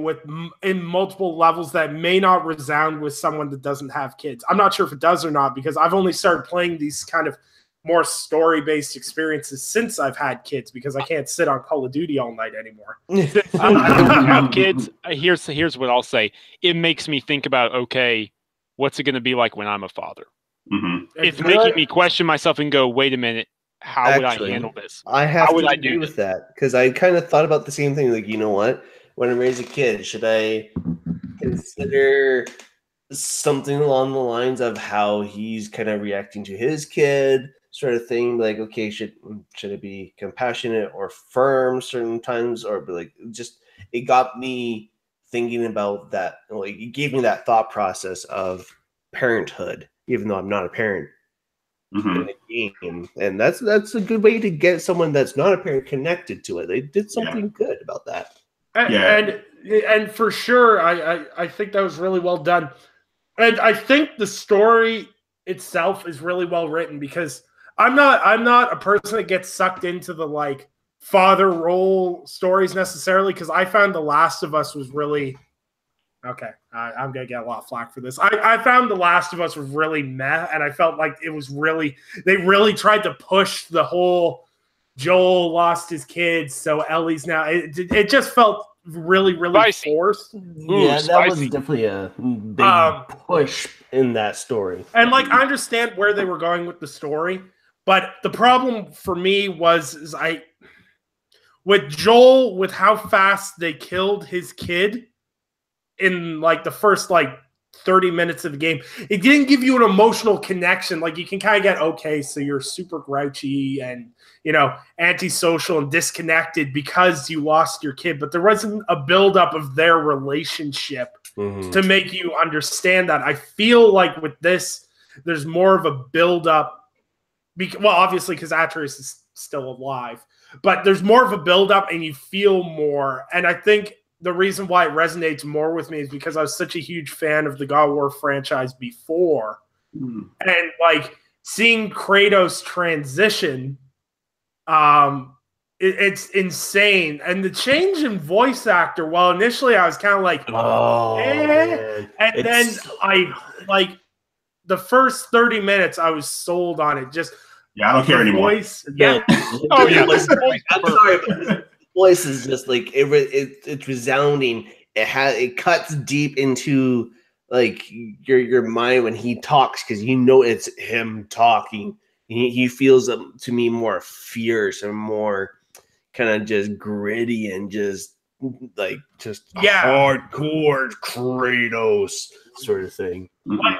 in multiple levels that may not resound with someone that doesn't have kids. I'm not sure if it does or not because I've only started playing these kind of more story-based experiences since I've had kids because I can't sit on Call of Duty all night anymore. I don't have kids. Here's what I'll say. It makes me think about, okay, what's it going to be like when I'm a father? It's making me question myself and go, wait a minute. How would I handle this? I have to agree with that because I kind of thought about the same thing. Like, you know what? When I raise a kid, should I consider something along the lines of how he's kind of reacting to his kid, sort of thing. Like, okay, should it be compassionate or firm certain times, or be like, just it got me thinking about that. Like, it gave me that thought process of parenthood, even though I'm not a parent. In the game, and that's a good way to get someone that's not a parent connected to it. They did something good about that. And for sure, I think that was really well done. And I think the story itself is really well written, because I'm not a person that gets sucked into the like father role stories necessarily, because I found The Last of Us was really okay. I'm gonna get a lot of flack for this. I found The Last of Us was really meh, and I felt like it was they really tried to push the whole Joel lost his kids, so Ellie's now. It just felt really forced. Yeah, that was definitely a big push in that story. And like, I understand where they were going with the story, but the problem for me was with Joel, with how fast they killed his kid in like the first like 30 minutes of the game, it didn't give you an emotional connection. Like, you can kind of get, okay, so you're super grouchy and, you know, antisocial and disconnected because you lost your kid, but there wasn't a buildup of their relationship to make you understand that. I feel like with this, there's more of a buildup. Well, obviously, because Atreus is still alive, but there's more of a buildup and you feel more. And I think the reason why it resonates more with me is because I was such a huge fan of the God of War franchise before. And like seeing Kratos transition, it's insane. And the change in voice actor, well, initially I was kind of like, and then I like the first 30 minutes I was sold on it. Just I don't care anymore. I'm sorry, but voice is just like it's resounding. It cuts deep into like your mind when he talks, because you know it's him talking. He feels to me more fierce and more kind of just gritty and just hardcore Kratos sort of thing.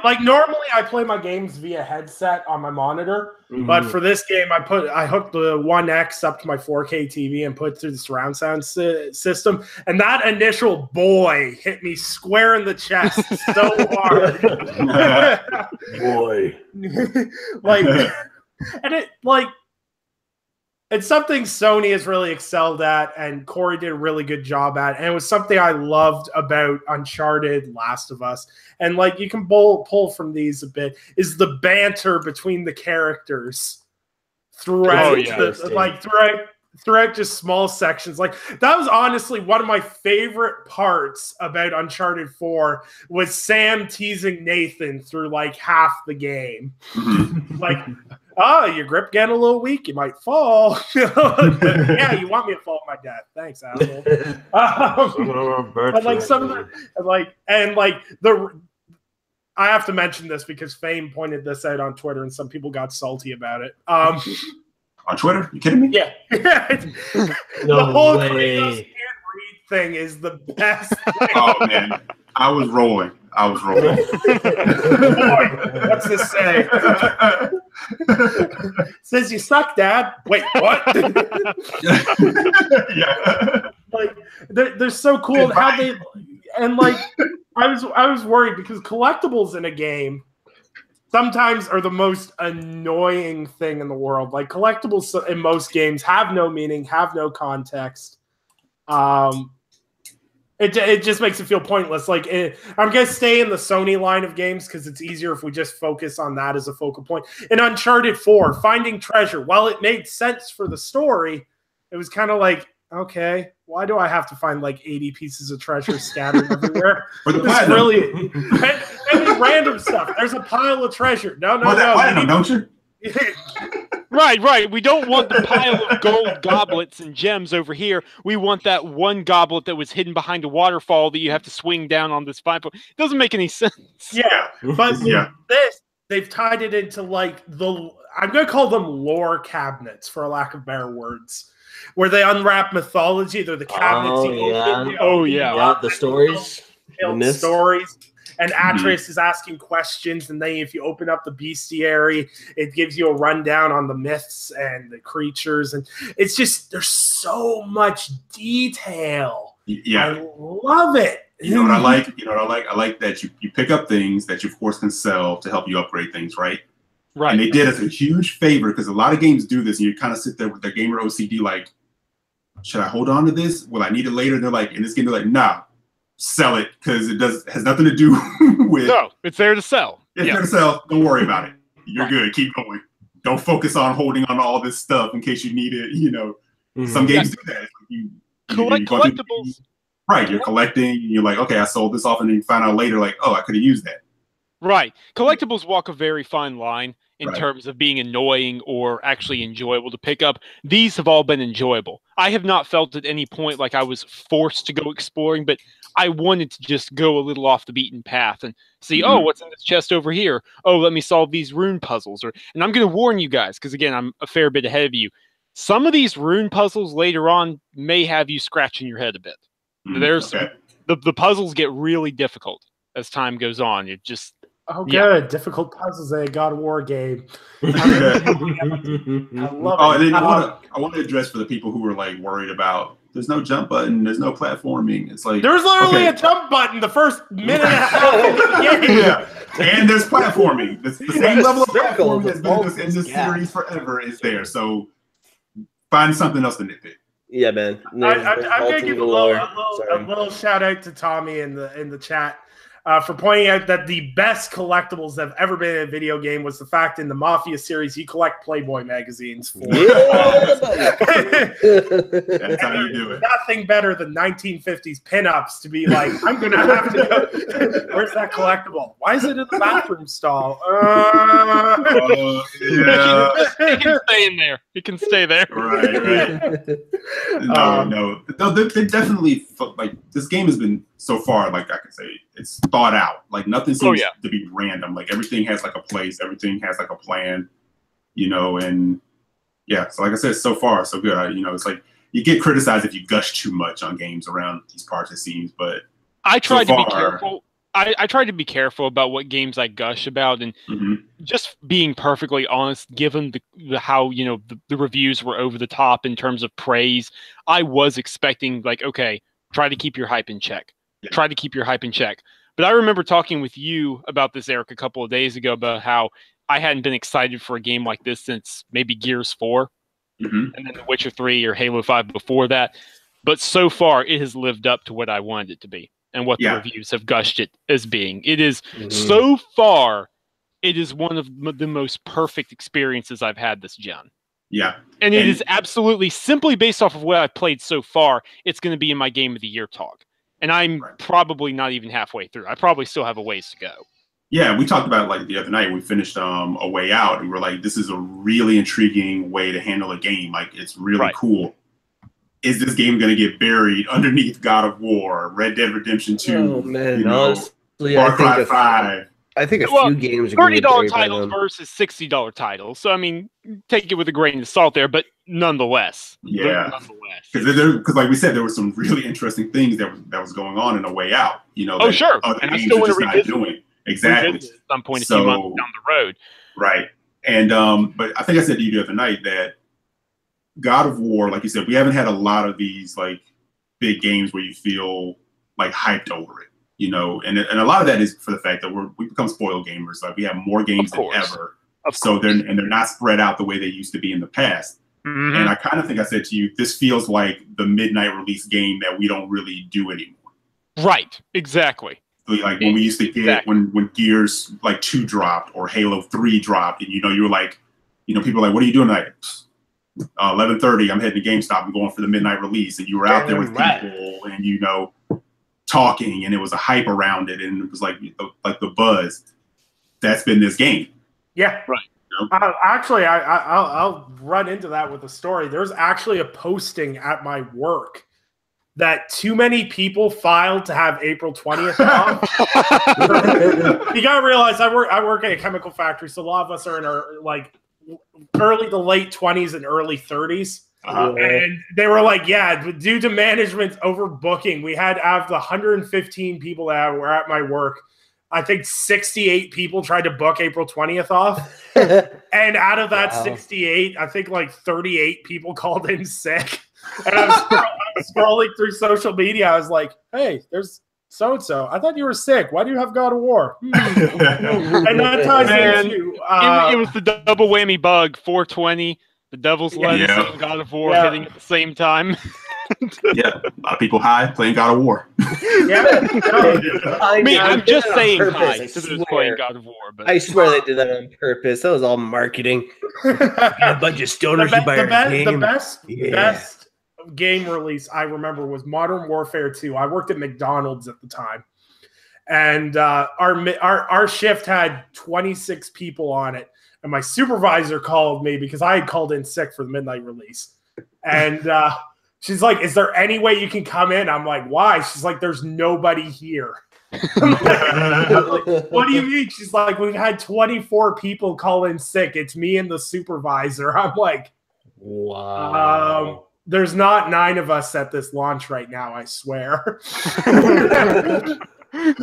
Like normally I play my games via headset on my monitor, but for this game I hooked the One X up to my 4K TV and put it through the surround sound system, and that initial boy hit me square in the chest so hard. Boy. Like, and it like, it's something Sony has really excelled at, and Corey did a really good job at. And it was something I loved about Uncharted, Last of Us. And like, you can pull from these a bit, is the banter between the characters throughout, throughout just small sections. Like, that was honestly one of my favorite parts about Uncharted 4 was Sam teasing Nathan through like half the game. Like, your grip getting a little weak, you might fall. Yeah, you want me to fall to my death. Thanks, asshole. But like some of the I have to mention this because Fame pointed this out on Twitter and some people got salty about it. On Twitter? You kidding me? Yeah. The whole Kratos can't read thing is the best thing. Oh man, I was rolling. Boy, what's this say? Says you suck, Dad. Wait, what? Yeah. Like they're so cool how they, and like I was worried because collectibles in a game sometimes are the most annoying thing in the world. Like, collectibles in most games have no meaning, have no context. It just makes it feel pointless. Like, I'm going to stay in the Sony line of games because it's easier if we just focus on that as a focal point. In Uncharted 4, finding treasure, while it made sense for the story, it was kind of like, okay, why do I have to find like 80 pieces of treasure scattered everywhere? It's really and random stuff. There's a pile of treasure. No. Platinum, don't you? Right. We don't want the pile of gold goblets and gems over here. We want that one goblet that was hidden behind a waterfall that you have to swing down on this vine. It doesn't make any sense. Yeah, but this, they've tied it into like I'm going to call them lore cabinets, for a lack of better words, where they unwrap mythology. They're the cabinets. The stories. Stories. and Atreus is asking questions, and then if you open up the bestiary, it gives you a rundown on the myths and the creatures, and it's just there's so much detail. Yeah, I love it. You know what I like? I like that you pick up things that you of course can sell to help you upgrade things, right? Right. And they did us a huge favor because a lot of games do this, and you kind of sit there with their gamer OCD, like, should I hold on to this? Will I need it later? And they're like, in this game, they're like, nah, sell it because it has nothing to do with. No, it's there to sell. It's there to sell. Don't worry about it. You're good. Keep going. Don't focus on holding on to all this stuff in case you need it. You know, some games do that. Collectibles. Right. You're collecting. And you're like, okay, I sold this off, and then you find out later, like, oh, I could have used that. Right. Collectibles walk a very fine line in Right. terms of being annoying or actually enjoyable to pick up. These have all been enjoyable. I have not felt at any point like I was forced to go exploring, but I wanted to just go a little off the beaten path and see, oh, what's in this chest over here? Oh, let me solve these rune puzzles. And I'm going to warn you guys, because again, I'm a fair bit ahead of you. Some of these rune puzzles later on may have you scratching your head a bit. There's the puzzles get really difficult as time goes on. It just good. Difficult puzzles in a God of War game. I love it. And then I want to address for the people who were like worried about there's no jump button, there's no platforming. It's like there's literally a jump button the first minute and a half of the game. Yeah, and there's platforming. The same level of platforming that's been in this series forever is there. So find something else to nitpick. Yeah, man. I'm gonna give a little shout out to Tommy in the chat for pointing out that the best collectibles that have ever been in a video game was the fact in the Mafia series you collect Playboy magazines for. That's how you do it. Nothing better than 1950s pinups to be like, I'm gonna have to go. Where's that collectible? Why is it in the bathroom stall? Yeah. It can stay in there. It can stay there. Right. No. They definitely like this game has been so far. Like I can say, it's thought out. Like nothing seems to be random. Like everything has like a place. Everything has like a plan. You know, and yeah. So like I said, so far so good. You know, it's like you get criticized if you gush too much on games around these parts. It seems, but I tried to be careful. I tried to be careful about what games I gush about, and just being perfectly honest, given the how the reviews were over the top in terms of praise, I was expecting like, okay, try to keep your hype in check. Yeah. Try to keep your hype in check. But I remember talking with you about this, Eric, a couple of days ago about how I hadn't been excited for a game like this since maybe Gears 4, and then The Witcher 3 or Halo 5 before that. But so far, it has lived up to what I wanted it to be. And what the reviews have gushed it as being. It is so far, it is one of the most perfect experiences I've had this gen. Yeah. And it is absolutely, simply based off of what I've played so far, it's going to be in my Game of the Year talk. And I'm probably not even halfway through. I probably still have a ways to go. Yeah, we talked about like the other night, we finished A Way Out, and we're like, this is a really intriguing way to handle a game. Like, it's really cool. Is this game going to get buried underneath God of War, Red Dead Redemption 2, oh, man. Honestly, Far Cry 5? I think a few games are $30 titles versus $60 titles. So, I mean, take it with a grain of salt there, but nonetheless. Yeah. Because like we said, there were some really interesting things that was going on in A Way Out. You know, sure. And I still want to revisit doing. Exactly. At some point a few months down the road. Right. And but I think I said to you the other night that God of War, like you said, we haven't had a lot of these like big games where you feel like hyped over it, you know, and a lot of that is for the fact that we become spoiled gamers. Like we have more games than ever. So they're not spread out the way they used to be in the past. And I kind of think I said to you, this feels like the midnight release game that we don't really do anymore. Right. Exactly. Like when we used to get when Gears like 2 dropped or Halo 3 dropped, and you were like, people are like, what are you doing tonight? 11:30, I'm heading to GameStop. I'm going for the midnight release, and you were out there with people, and talking, and it was a hype around it, and it was like the buzz. That's been this game. Yeah, right. Actually, I'll run into that with a story. There's actually a posting at my work that too many people filed to have April 20th off. You gotta realize I work at a chemical factory, so a lot of us are in our like early to late 20s and early 30s. And they were like, yeah, due to management's overbooking, we had out of the 115 people that were at my work, I think 68 people tried to book April 20th off. And out of that 68, I think like 38 people called in sick. And I was scrolling through social media. I was like, hey, there's so-and-so. I thought you were sick. Why do you have God of War? And that ties into... it was the double whammy bug, 420, the Devil's Lettuce, and God of War hitting at the same time. Yeah, a lot of people high playing God of War. I'm just saying high because it was playing God of War. But I swear they did that on purpose. That was all marketing. A bunch of stoners who buy our game. The best game release I remember was Modern Warfare 2. I worked at McDonald's at the time. And our shift had 26 people on it. And my supervisor called me because I had called in sick for the midnight release. And she's like, is there any way you can come in? I'm like, why? She's like, there's nobody here. Like, what do you mean? She's like, we've had 24 people call in sick. It's me and the supervisor. I'm like, wow. There's not 9 of us at this launch right now, I swear.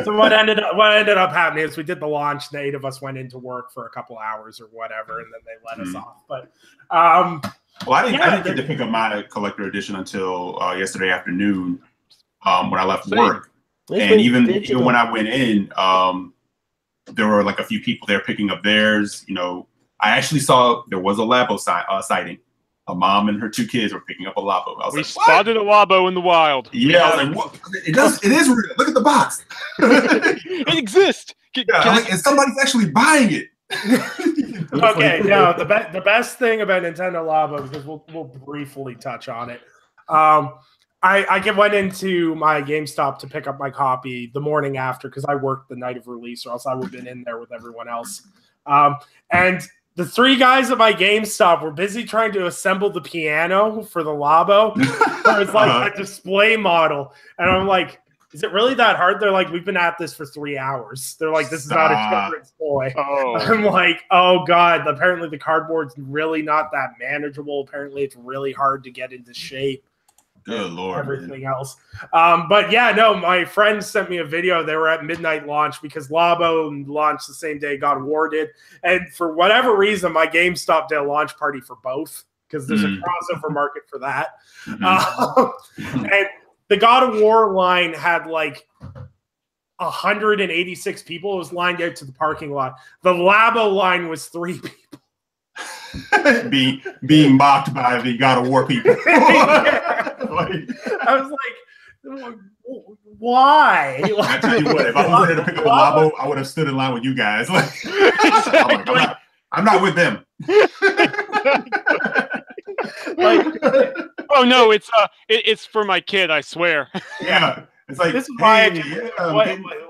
So what ended up happening is we did the launch. The 8 of us went into work for a couple hours or whatever, and then they let us off. But well, I didn't get to pick up my collector edition until yesterday afternoon when I left work. And even when I went in, there were like a few people there picking up theirs. You know, I actually saw there was a Labo sighting. A mom and her 2 kids were picking up a Labo. I was like, spotted a Labo in the wild. Yeah, I was like, what? It is real. Look at the box. It exists. And somebody's actually buying it. Okay, no, the best thing about Nintendo Labo, because we'll briefly touch on it. I went into my GameStop to pick up my copy the morning after because I worked the night of release, or else I would have been in there with everyone else. And the 3 guys at my GameStop were busy trying to assemble the piano for the Labo. So it's like a display model. And I'm like, is it really that hard? They're like, we've been at this for 3 hours. They're like, this is not a children's toy. Oh. I'm like, oh God, apparently the cardboard's really not that manageable. Apparently it's really hard to get into shape. Good Lord. Everything else. But yeah, no, my friends sent me a video. They were at midnight launch because Labo launched the same day God of War did. And for whatever reason, my GameStop did a launch party for both because there's a crossover market for that. And the God of War line had like 186 people. It was lined out to the parking lot. The Labo line was 3 people. being mocked by the God of War people. I was like, why? I tell you what, if I wanted to pick up a Labo, I would have stood in line with you guys. Like, I'm not with them. Like, oh no, it's for my kid, I swear. Yeah. It's like this is why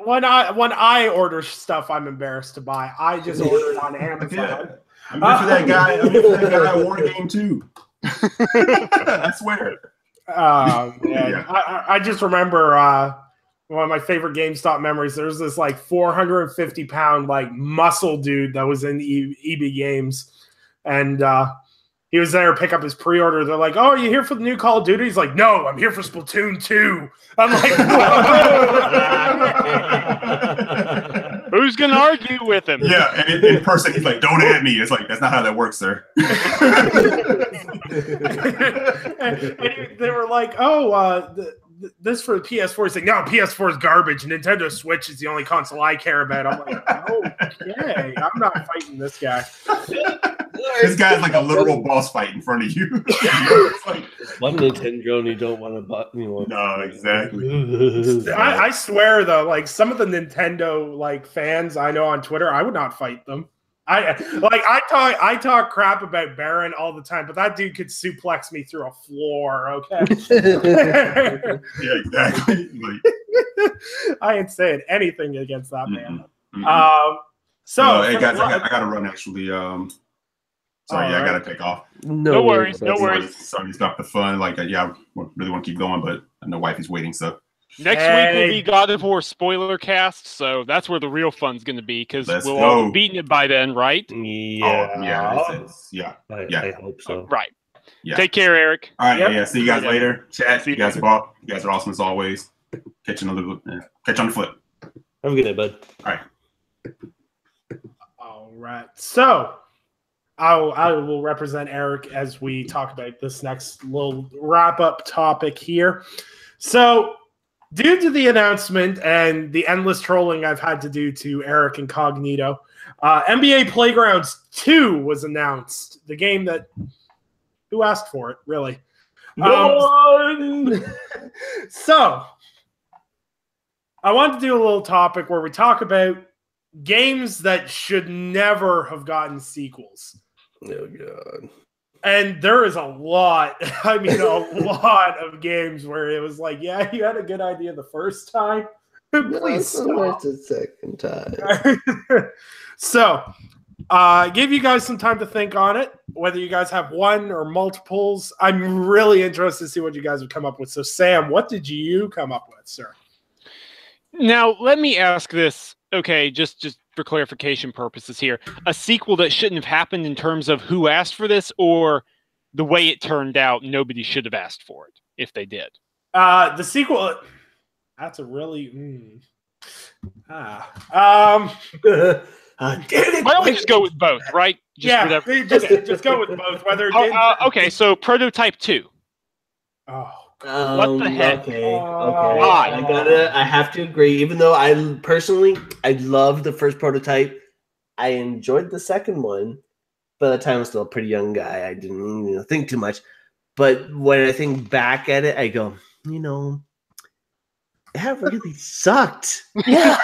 when I order stuff I'm embarrassed to buy, I just order it on Amazon. Yeah. I'm here for that guy. I'm here for that guy at War Game too. I swear. Yeah. I just remember one of my favorite GameStop memories. There's this like 450-pound like muscle dude that was in EB Games, and he was there to pick up his pre-order. They're like, "Oh, are you here for the new Call of Duty?" He's like, "No, I'm here for Splatoon 2." I'm like, who's gonna argue with him? Yeah, and in person, he's like, "Don't at me." It's like, that's not how that works, sir. and they were like, "Oh, this for the PS4." He's like, "No, PS4 is garbage. Nintendo Switch is the only console I care about." I'm like, "Okay, I'm not fighting this guy." This guy's like a literal boss fight in front of you. Like, one Nintendo and you don't want to buy anyone. No, exactly. I swear though, like some of the Nintendo like fans I know on Twitter, I would not fight them. I talk crap about Baron all the time, but that dude could suplex me through a floor. Okay. Yeah, exactly. I ain't saying anything against that man. Hey guys, I gotta run actually. Sorry, I gotta take off. No worries. Sorry, stop the fun. Like, I really want to keep going, but I know wife is waiting. So next week will be God of War spoiler cast, so that's where the real fun's going to be because we'll all be beating it by then, right? Yeah, yeah. I hope so. Right. Yeah. Take care, Eric. All right. Yeah. See you guys later. Chat. You guys are awesome as always. Catch you on the foot. Have a good night, bud. All right. All right. So I will represent Eric as we talk about this next little wrap-up topic here. So due to the announcement and the endless trolling I've had to do to Eric Incognito, NBA Playgrounds 2 was announced. The game that who asked for it, really? No one. So I want to do a little topic where we talk about games that should never have gotten sequels. Oh god. And there is a lot, I mean, a lot of games where it was like, yeah, you had a good idea the first time. Please stop. The second time. So, give you guys some time to think on it, whether you guys have one or multiples. I'm really interested to see what you guys have come up with. So, Sam, what did you come up with, sir? Now, let me ask this. Okay, just for clarification purposes here. A sequel that shouldn't have happened in terms of who asked for this, or the way it turned out, nobody should have asked for it if they did. The sequel, that's a really... Damn it. Why don't we just go with both, right? Just go with both. Whether it did... okay, so Prototype 2. Oh, what the heck? Okay. Why? I have to agree. Even though I loved the first Prototype, I enjoyed the second one. But at the time, I was still a pretty young guy. I didn't think too much. But when I think back at it, I go, that really sucked. Yeah.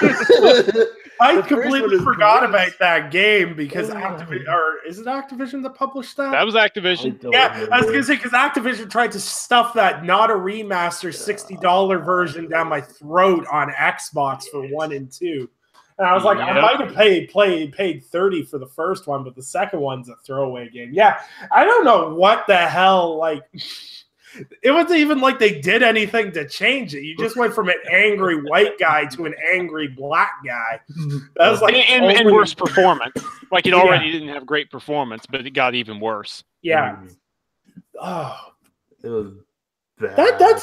I completely forgot about that game because Activision, or is it Activision that published that? That was Activision. Yeah, I was going to say, because Activision tried to stuff that not a remaster $60 version down my throat on Xbox for 1 and 2. And I was like, I might have paid $30 for the first one, but the second one's a throwaway game. Yeah, I don't know what the hell, like... It wasn't even like they did anything to change it. You just went from an angry white guy to an angry black guy. That was like and worse performance. Like it already didn't have great performance, but it got even worse. Yeah. Oh, it was bad. That's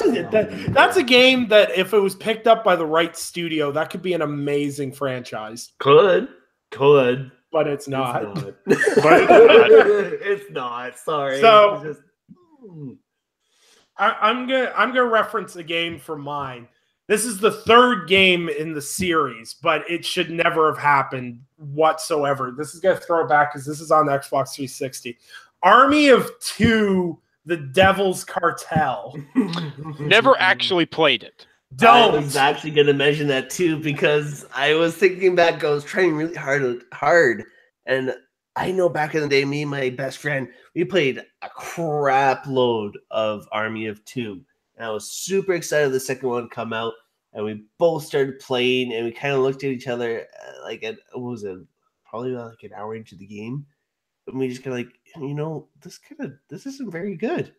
a game that if it was picked up by the right studio, that could be an amazing franchise. Could. But it's not. It's not. Sorry. So I'm gonna reference a game for mine. This is the third game in the series, but it should never have happened whatsoever. This is gonna throw it back because this is on the Xbox 360. Army of Two: The Devil's Cartel. Never actually played it. I was actually gonna mention that too because I was thinking back. I was trying really hard, and I know back in the day, me and my best friend, we played a crap load of Army of Two. And I was super excited the second one come out. And we both started playing and we kind of looked at each other probably like an hour into the game. And we just kind of like, this isn't very good.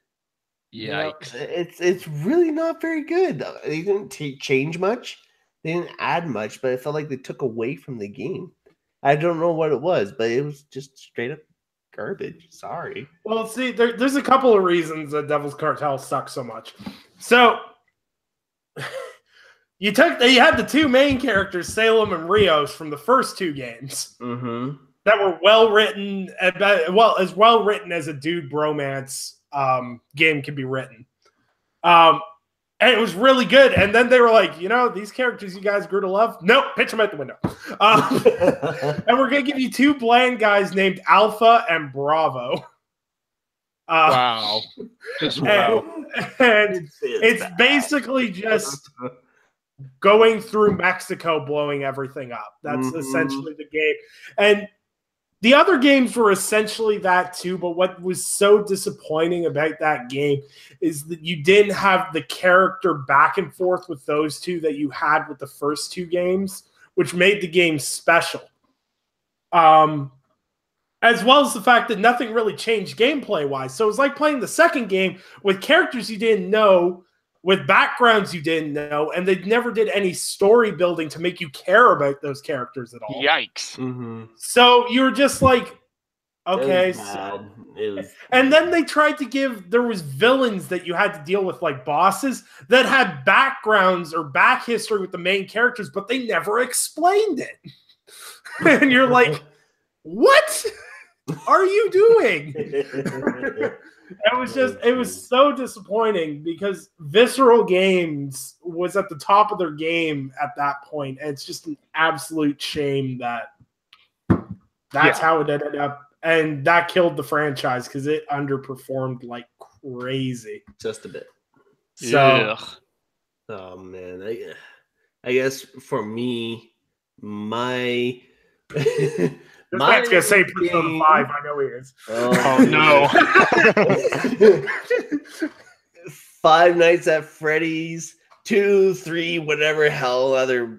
Yikes. It's really not very good. They didn't change much. They didn't add much, but it felt like they took away from the game. I don't know what it was, but it was just straight up garbage. Sorry. Well, see, there's a couple of reasons that Devil's Cartel sucks so much. So you had the two main characters, Salem and Rios, from the first two games that were well written, as well written as a dude bromance game can be written. And it was really good. And then they were like, these characters you guys grew to love? Nope, pitch them out the window. And we're going to give you two bland guys named Alpha and Bravo. Wow. Just wow. And it's basically just going through Mexico, blowing everything up. That's essentially the game. And the other games were essentially that too, but what was so disappointing about that game is that you didn't have the character back and forth with those two that you had with the first two games, which made the game special. As well as the fact that nothing really changed gameplay-wise. So it was like playing the second game with characters you didn't know, with backgrounds you didn't know, and they never did any story building to make you care about those characters at all. Yikes. So you were just like, Okay, It was bad. It was, and then they tried to there was villains that you had to deal with, like bosses that had backgrounds or back history with the main characters, but they never explained it. And you're like, what are you doing? It was so disappointing because Visceral Games was at the top of their game at that point. And it's just an absolute shame that's how it ended up. And that killed the franchise because it underperformed like crazy. just a bit. So, Oh man, I guess for me, my this man's gonna say Persona 5. I know he is. Oh no. Five Nights at Freddy's 2, 3, whatever hell other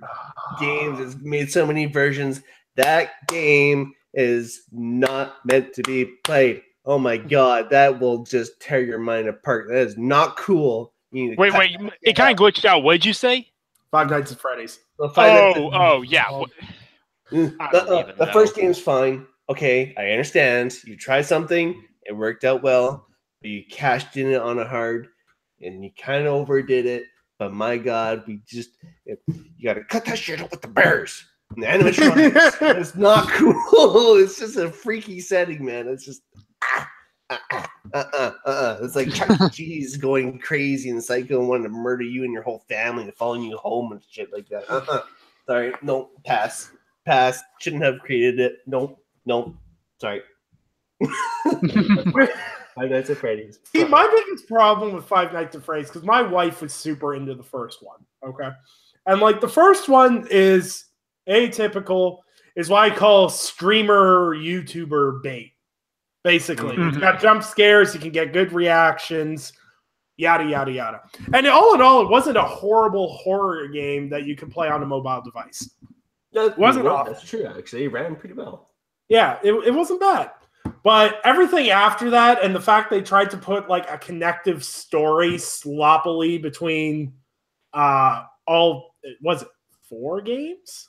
games. It's made so many versions. That game is not meant to be played. Oh my god, that will just tear your mind apart. That is not cool. You need to Wait, it kind of glitched out. What did you say? Five Nights at Freddy's. Yeah. The first game's fine. Okay, I understand. You tried something, it worked out well, but you cashed in it on a hard, and you kind of overdid it. But my god, you got to cut that shit up with the bears. And the animatronics. It's not cool. It's just a freaky setting, man. It's just It's like Chuck E. Cheese going crazy and psycho and wanting to murder you and your whole family and following you home and shit like that. Sorry, no, pass. Shouldn't have created it. No, sorry. Five Nights at Freddy's. See, my biggest problem with Five Nights at Freddy's, because my wife was super into the first one, okay? And, like, the first one is atypical, is what I call streamer, YouTuber bait, basically. It's got jump scares, you can get good reactions, yada, yada, yada. And all in all, it wasn't a horrible horror game that you can play on a mobile device. It wasn't awful. That's true, actually. It ran pretty well. Yeah, it wasn't bad. But everything after that, and the fact they tried to put like a connective story sloppily between was it 4 games?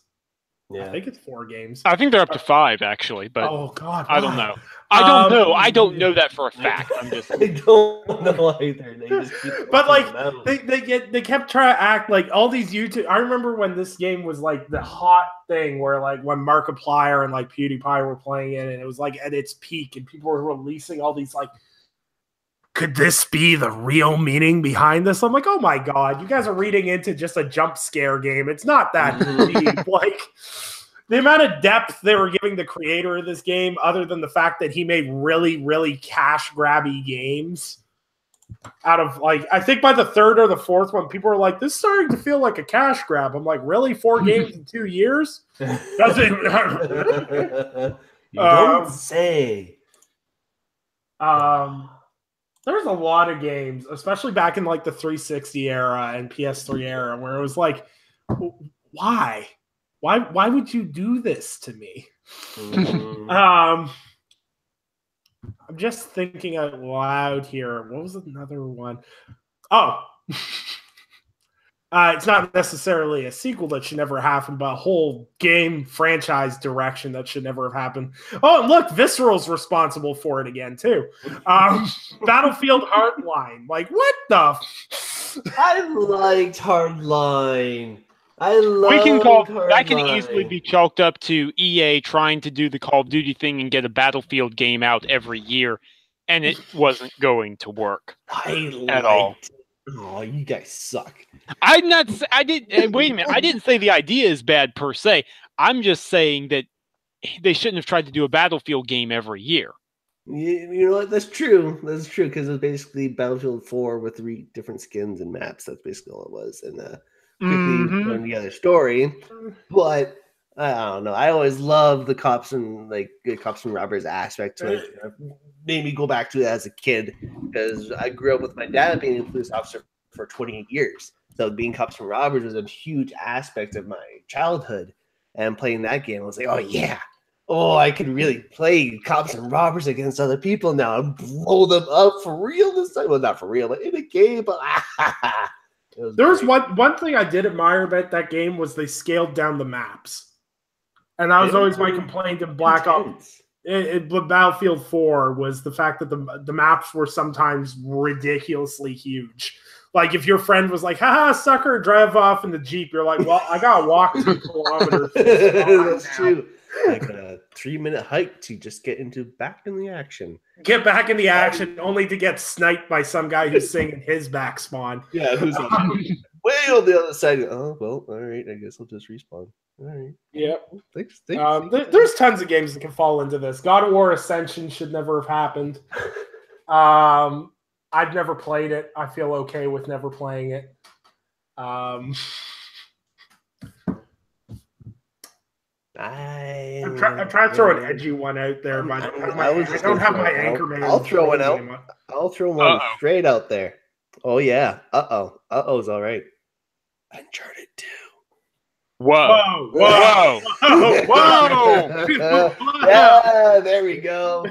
Yeah. I think it's 4 games. I think they're up to 5 actually, but oh god, I don't know. I don't know that for a fact. I'm just. I don't know either. They just keep But like they kept trying to act like all these YouTube. I remember when this game was like the hot thing, where like when Markiplier and like PewDiePie were playing it, and it was like at its peak, and people were releasing all these like, could this be the real meaning behind this? I'm like, oh my god, you guys are reading into just a jump scare game. It's not that deep. Like, the amount of depth they were giving the creator of this game, other than the fact that he made really, really cash grabby games. Out of like, I think by the 3rd or the 4th one, people were like, this is starting to feel like a cash grab. I'm like, really? 4 games in 2 years? Doesn't you don't say. There's a lot of games, especially back in like the 360 era and PS3 era, where it was like, why? Why would you do this to me? I'm just thinking out loud here. What was another one? Oh, it's not necessarily a sequel that should never happen, but a whole game franchise direction that should never have happened. Oh, and look, Visceral's responsible for it again, too. Battlefield Hardline. Like, what the? I liked Hardline. That can easily be chalked up to EA trying to do the Call of Duty thing and get a Battlefield game out every year, and it wasn't going to work at all. Oh, you guys suck. Wait a minute. I didn't say the idea is bad per se. I'm just saying that they shouldn't have tried to do a Battlefield game every year. You know what? That's true. That's true, because it was basically Battlefield 4 with 3 different skins and maps. That's basically all it was. And quickly putting together story. But I don't know. I always loved the cops and robbers aspect to it. It made me go back to it as a kid, because I grew up with my dad being a police officer for 28 years. So being cops and robbers was a huge aspect of my childhood. And playing that game, I was like, oh yeah. Oh, I could really play cops and robbers against other people now and blow them up for real this time. Well, not for real, but in a game. But there was one thing I did admire about that game was they scaled down the maps. And that was always my complaint in Black Ops. But Battlefield 4 was the fact that the maps were sometimes ridiculously huge. Like if your friend was like, haha, sucker, drive off in the Jeep, you're like, well, I gotta walk 2 kilometers. That's true. Like a 3-minute hike to just get back in the action. Get back in the action only to get sniped by some guy who's singing his back spawn. Yeah, who's way on the other side. Oh, well, all right. I guess I'll just respawn. All right. Yeah. Thanks. There's tons of games that can fall into this. God of War Ascension should never have happened. I've never played it. I feel okay with never playing it. I'm trying to throw an edgy one out there, but I don't have my anchor man. I'll throw one out. I'll throw one straight out there. Oh, yeah. Uh-oh's all right. Uncharted 2. Whoa. Yeah, there we go.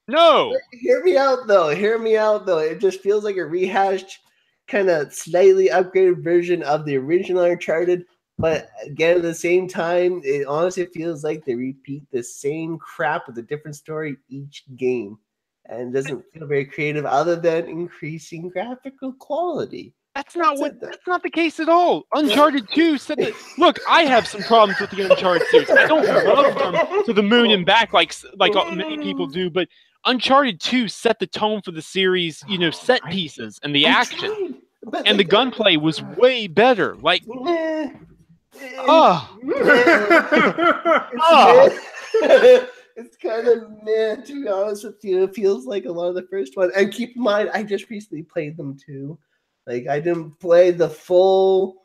No. Hear me out, though. It just feels like a rehashed, kind of slightly upgraded version of the original Uncharted. But again, at the same time, it honestly feels like they repeat the same crap with a different story each game. And doesn't feel very creative other than increasing graphical quality. That's not the case at all. Uncharted 2 said that. Look, I have some problems with the Uncharted series. I don't love them to the moon and back like many people do, but Uncharted 2 set the tone for the series, set pieces and the action. And the gunplay was way better. Like, it's kind of meh, to be honest with you. It feels like a lot of the first one. And keep in mind, I just recently played them too. Like, I didn't play the full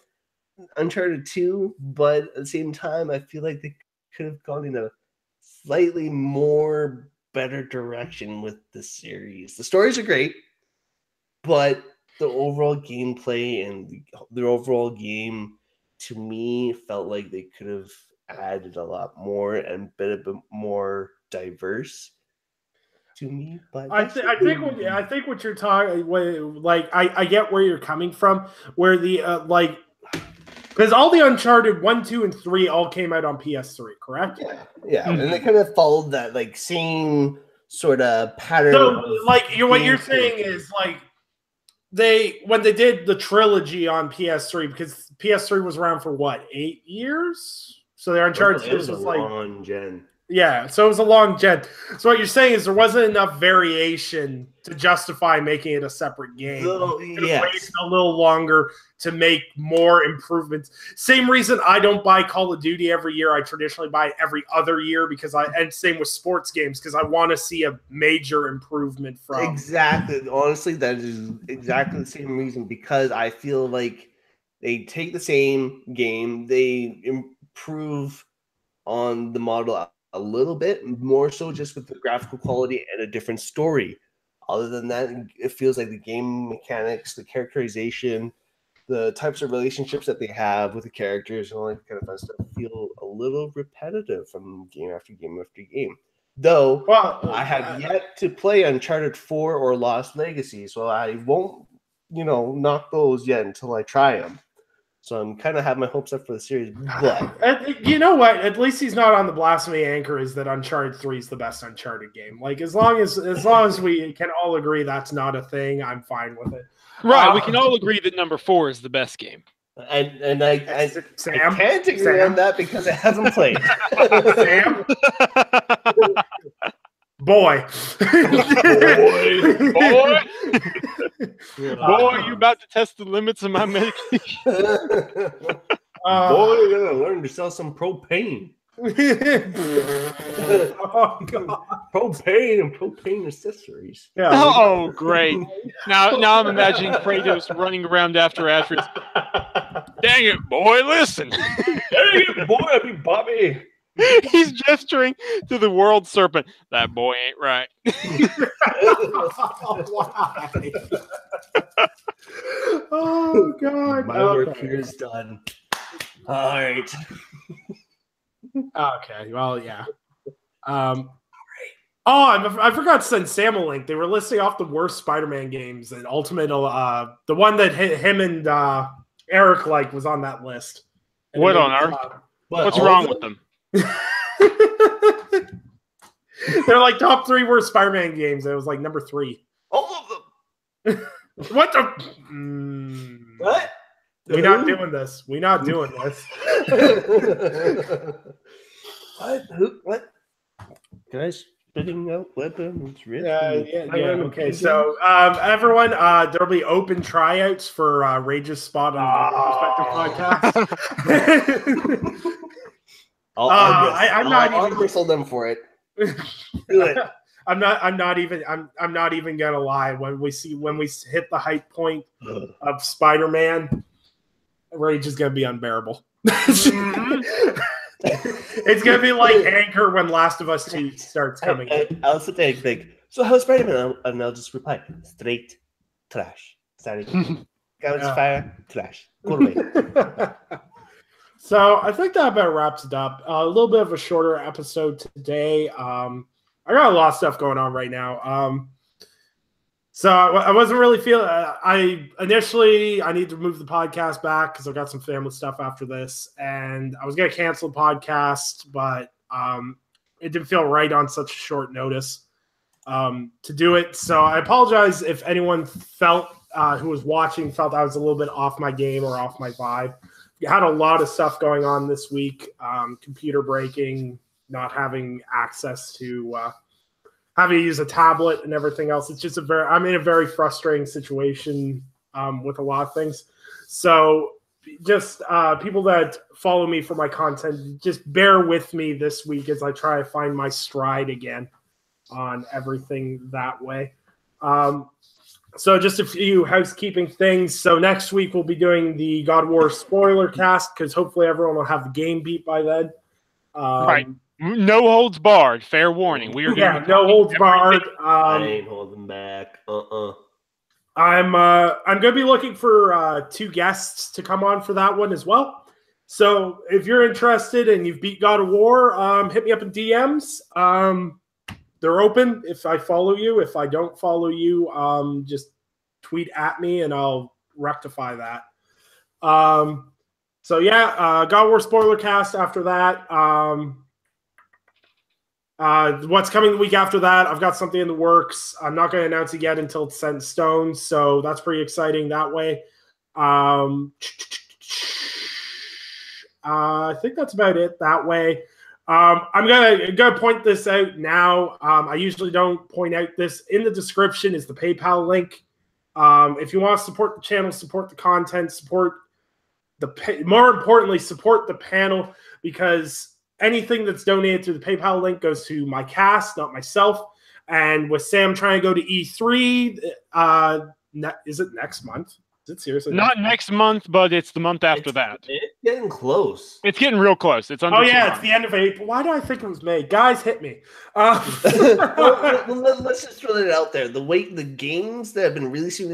Uncharted 2, but at the same time, I feel like they could have gone in a slightly more better direction with the series. The stories are great, but the overall gameplay and the overall game, to me, felt like they could have added a lot more and been a bit more diverse to me. But I think what you're talking, like, I get where you're coming from, where the because all the Uncharted 1, 2, and 3 all came out on PS3, correct? Yeah, mm-hmm. And they kind of followed that same sort of pattern. So, what you're saying is when they did the trilogy on PS3, because PS3 was around for what, 8 years? So their Uncharted series was long gen. Yeah, so it was a long gen. So what you're saying is there wasn't enough variation to justify making it a separate game. Yes. Wait a little longer to make more improvements. Same reason I don't buy Call of Duty every year. I traditionally buy it every other year and same with sports games, because I want to see a major improvement from. Exactly. Honestly, that is exactly the same reason, because I feel like they take the same game, they improve on the model a little bit more, so just with the graphical quality and a different story. Other than that, it feels like the game mechanics, the characterization, the types of relationships that they have with the characters, and all that kind of fun stuff feel a little repetitive from game after game after game. Though, I have yet to play Uncharted 4 or Lost Legacy, so I won't, knock those yet until I try them. So I'm kind of have my hopes up for the series. But you know what? At least he's not on the blasphemy anchor is that Uncharted 3 is the best Uncharted game. Like, as long as we can all agree that's not a thing, I'm fine with it. Right, we can all agree that number 4 is the best game. And I can't agree on that because I haven't played. Sam? Boy, you about to test the limits of my medication? Boy, you're gonna learn to sell some propane. Oh, God. Propane and propane accessories. Yeah. Oh, great! Now I'm imagining Kratos running around after Atreus. Dang it, boy! Listen. Dang it, boy! I mean, Bobby. He's gesturing to the world serpent. That boy ain't right. Oh, God. My work here is done. All right. Okay. Well, yeah. I forgot to send Sam a link. They were listing off the worst Spider-Man games, and Ultimate, the one that him and Eric was on that list. And what on earth? What's wrong with them? They're like top 3 worst Spider-Man games. It was like number 3. All of them. What the? What? We're not doing this. We're not doing this. What? Who? What? Guys, spitting out weapons. Yeah. Okay. So, everyone, there'll be open tryouts for Rage's spot on the respective podcast. I'll whistle them for it. Do it. I'm not even gonna lie. When we hit the height point of Spider-Man, Rage is gonna be unbearable. It's gonna be like Anchor when Last of Us 2 starts coming. I'll sit there and think, so how's Spider-Man? And I'll just reply, straight trash. Sorry. Fire, trash. Go away. So I think that about wraps it up. A little bit of a shorter episode today. I got a lot of stuff going on right now. So I wasn't really feeling. I need to move the podcast back because I've got some family stuff after this, and I was gonna cancel the podcast, but it didn't feel right on such short notice to do it. So I apologize if anyone felt who was watching felt I was a little bit off my game or off my vibe. We had a lot of stuff going on this week. Computer breaking, not having access to. Having to use a tablet and everything else. It's just I'm in a very frustrating situation with a lot of things. So just people that follow me for my content, just bear with me this week as I try to find my stride again on everything that way. So just a few housekeeping things. So next week we'll be doing the God of War spoiler cast because hopefully everyone will have the game beat by then. Right. No holds barred. Fair warning. We are no holds barred. I ain't holding back. I'm going to be looking for 2 guests to come on for that one as well. So if you're interested and you've beat God of War, hit me up in DMs. They're open if I follow you. If I don't follow you, just tweet at me and I'll rectify that. So yeah, God of War spoiler cast after that. What's coming the week after that? I've got something in the works. I'm not going to announce it yet until it's set in stone, so that's pretty exciting that way. I think that's about it that way. I'm gonna point this out now. I usually don't point out this. In the description is the PayPal link. If you want to support the channel, support the content, more importantly, support the panel, because anything that's donated through the PayPal link goes to my cast, not myself. And with Sam trying to go to E3, is it next month? Is it seriously? Not next month, but it's the month after that. It's getting close. It's getting real close. It's under it's the end of April. Why do I think it was May? Guys, hit me. Let's just throw it out there. The games that have been releasing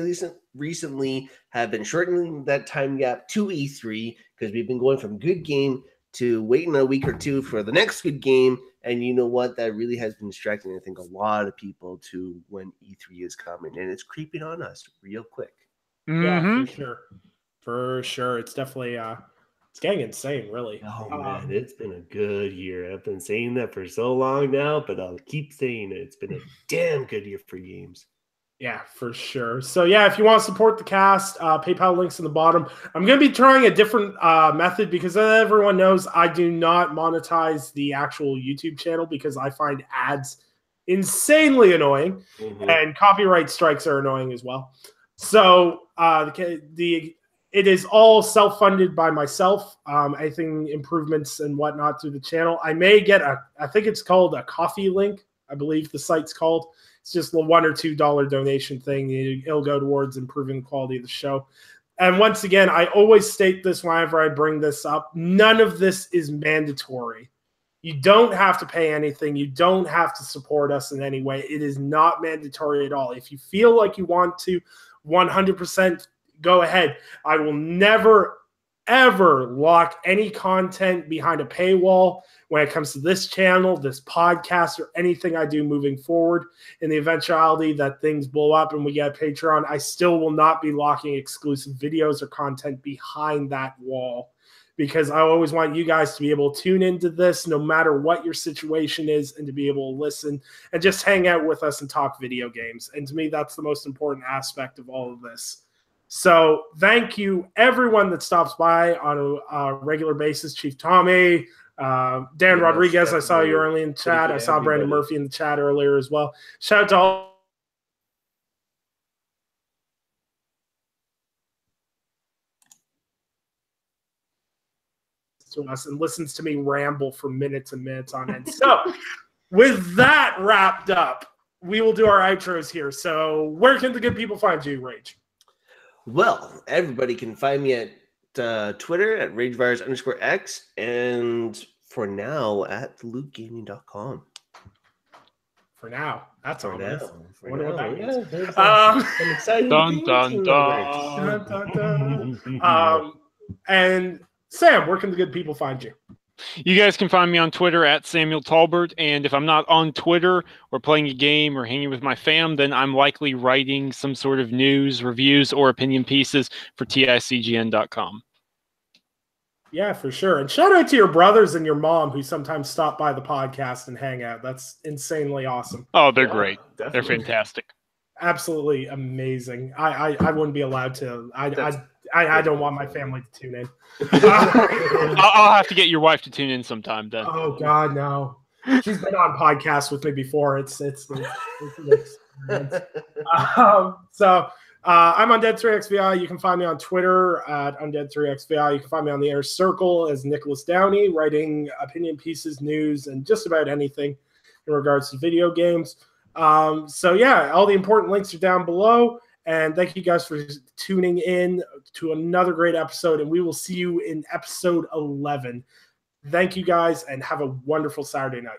recently have been shortening that time gap to E3 because we've been going from good game to waiting a week or two for the next good game. And you know what? That really has been distracting, I think, a lot of people to when E3 is coming. And it's creeping on us real quick. Yeah, for sure. It's definitely it's getting insane, really. Oh man, it's been a good year. I've been saying that for so long now, but I'll keep saying it. It's been a damn good year for games. Yeah, for sure. So yeah, if you want to support the cast, PayPal links in the bottom. I'm going to be trying a different method because everyone knows I do not monetize the actual YouTube channel because I find ads insanely annoying, and copyright strikes are annoying as well. So it is all self-funded by myself. Anything improvements and whatnot through the channel. I may get I think it's called a coffee link. I believe the site's called. It's just a $1 or $2 donation thing. It'll go towards improving the quality of the show. And once again, I always state this whenever I bring this up. None of this is mandatory. You don't have to pay anything. You don't have to support us in any way. It is not mandatory at all. If you feel like you want to, 100% go ahead. I will never, ever lock any content behind a paywall when it comes to this channel, this podcast, or anything I do moving forward. In the eventuality that things blow up and we get Patreon, I still will not be locking exclusive videos or content behind that wall because I always want you guys to be able to tune into this no matter what your situation is, and to be able to listen and just hang out with us and talk video games. And to me, that's the most important aspect of all of this. So thank you, everyone that stops by on a regular basis. Chief Tommy, Dan Rodriguez, I saw you early in the chat. I saw Brandon Murphy in the chat earlier as well. Shout out to all to us and listens to me ramble for minutes and minutes on end. So with that wrapped up, we will do our outros here. So where can the good people find you, Rage? Well, everybody can find me at Twitter at RageVirus_X, and for now at theloopgaming.com. For now, that's For all. now. I wonder what that means. Some exciting Dun, things dun, in the dun. works. Dun, dun, dun. And Sam, where can the good people find you? You guys can find me on Twitter at Samuel Talbert, and if I'm not on Twitter or playing a game or hanging with my fam, then I'm likely writing some sort of news, reviews, or opinion pieces for TICGN.com. Yeah, for sure. And shout out to your brothers and your mom who sometimes stop by the podcast and hang out. That's insanely awesome. Oh, they're great. Definitely. They're fantastic. Absolutely amazing. I wouldn't be allowed to. I don't want my family to tune in. I'll have to get your wife to tune in sometime then. Oh God, no. She's been on podcasts with me before. It's an experience. I'm Undead3XVI. You can find me on Twitter at Undead3XVI. You can find me on the Inner Circle as Nicholas Downey, writing opinion pieces, news, and just about anything in regards to video games. All the important links are down below. And thank you guys for tuning in to another great episode. And we will see you in episode 11. Thank you guys, and have a wonderful Saturday night.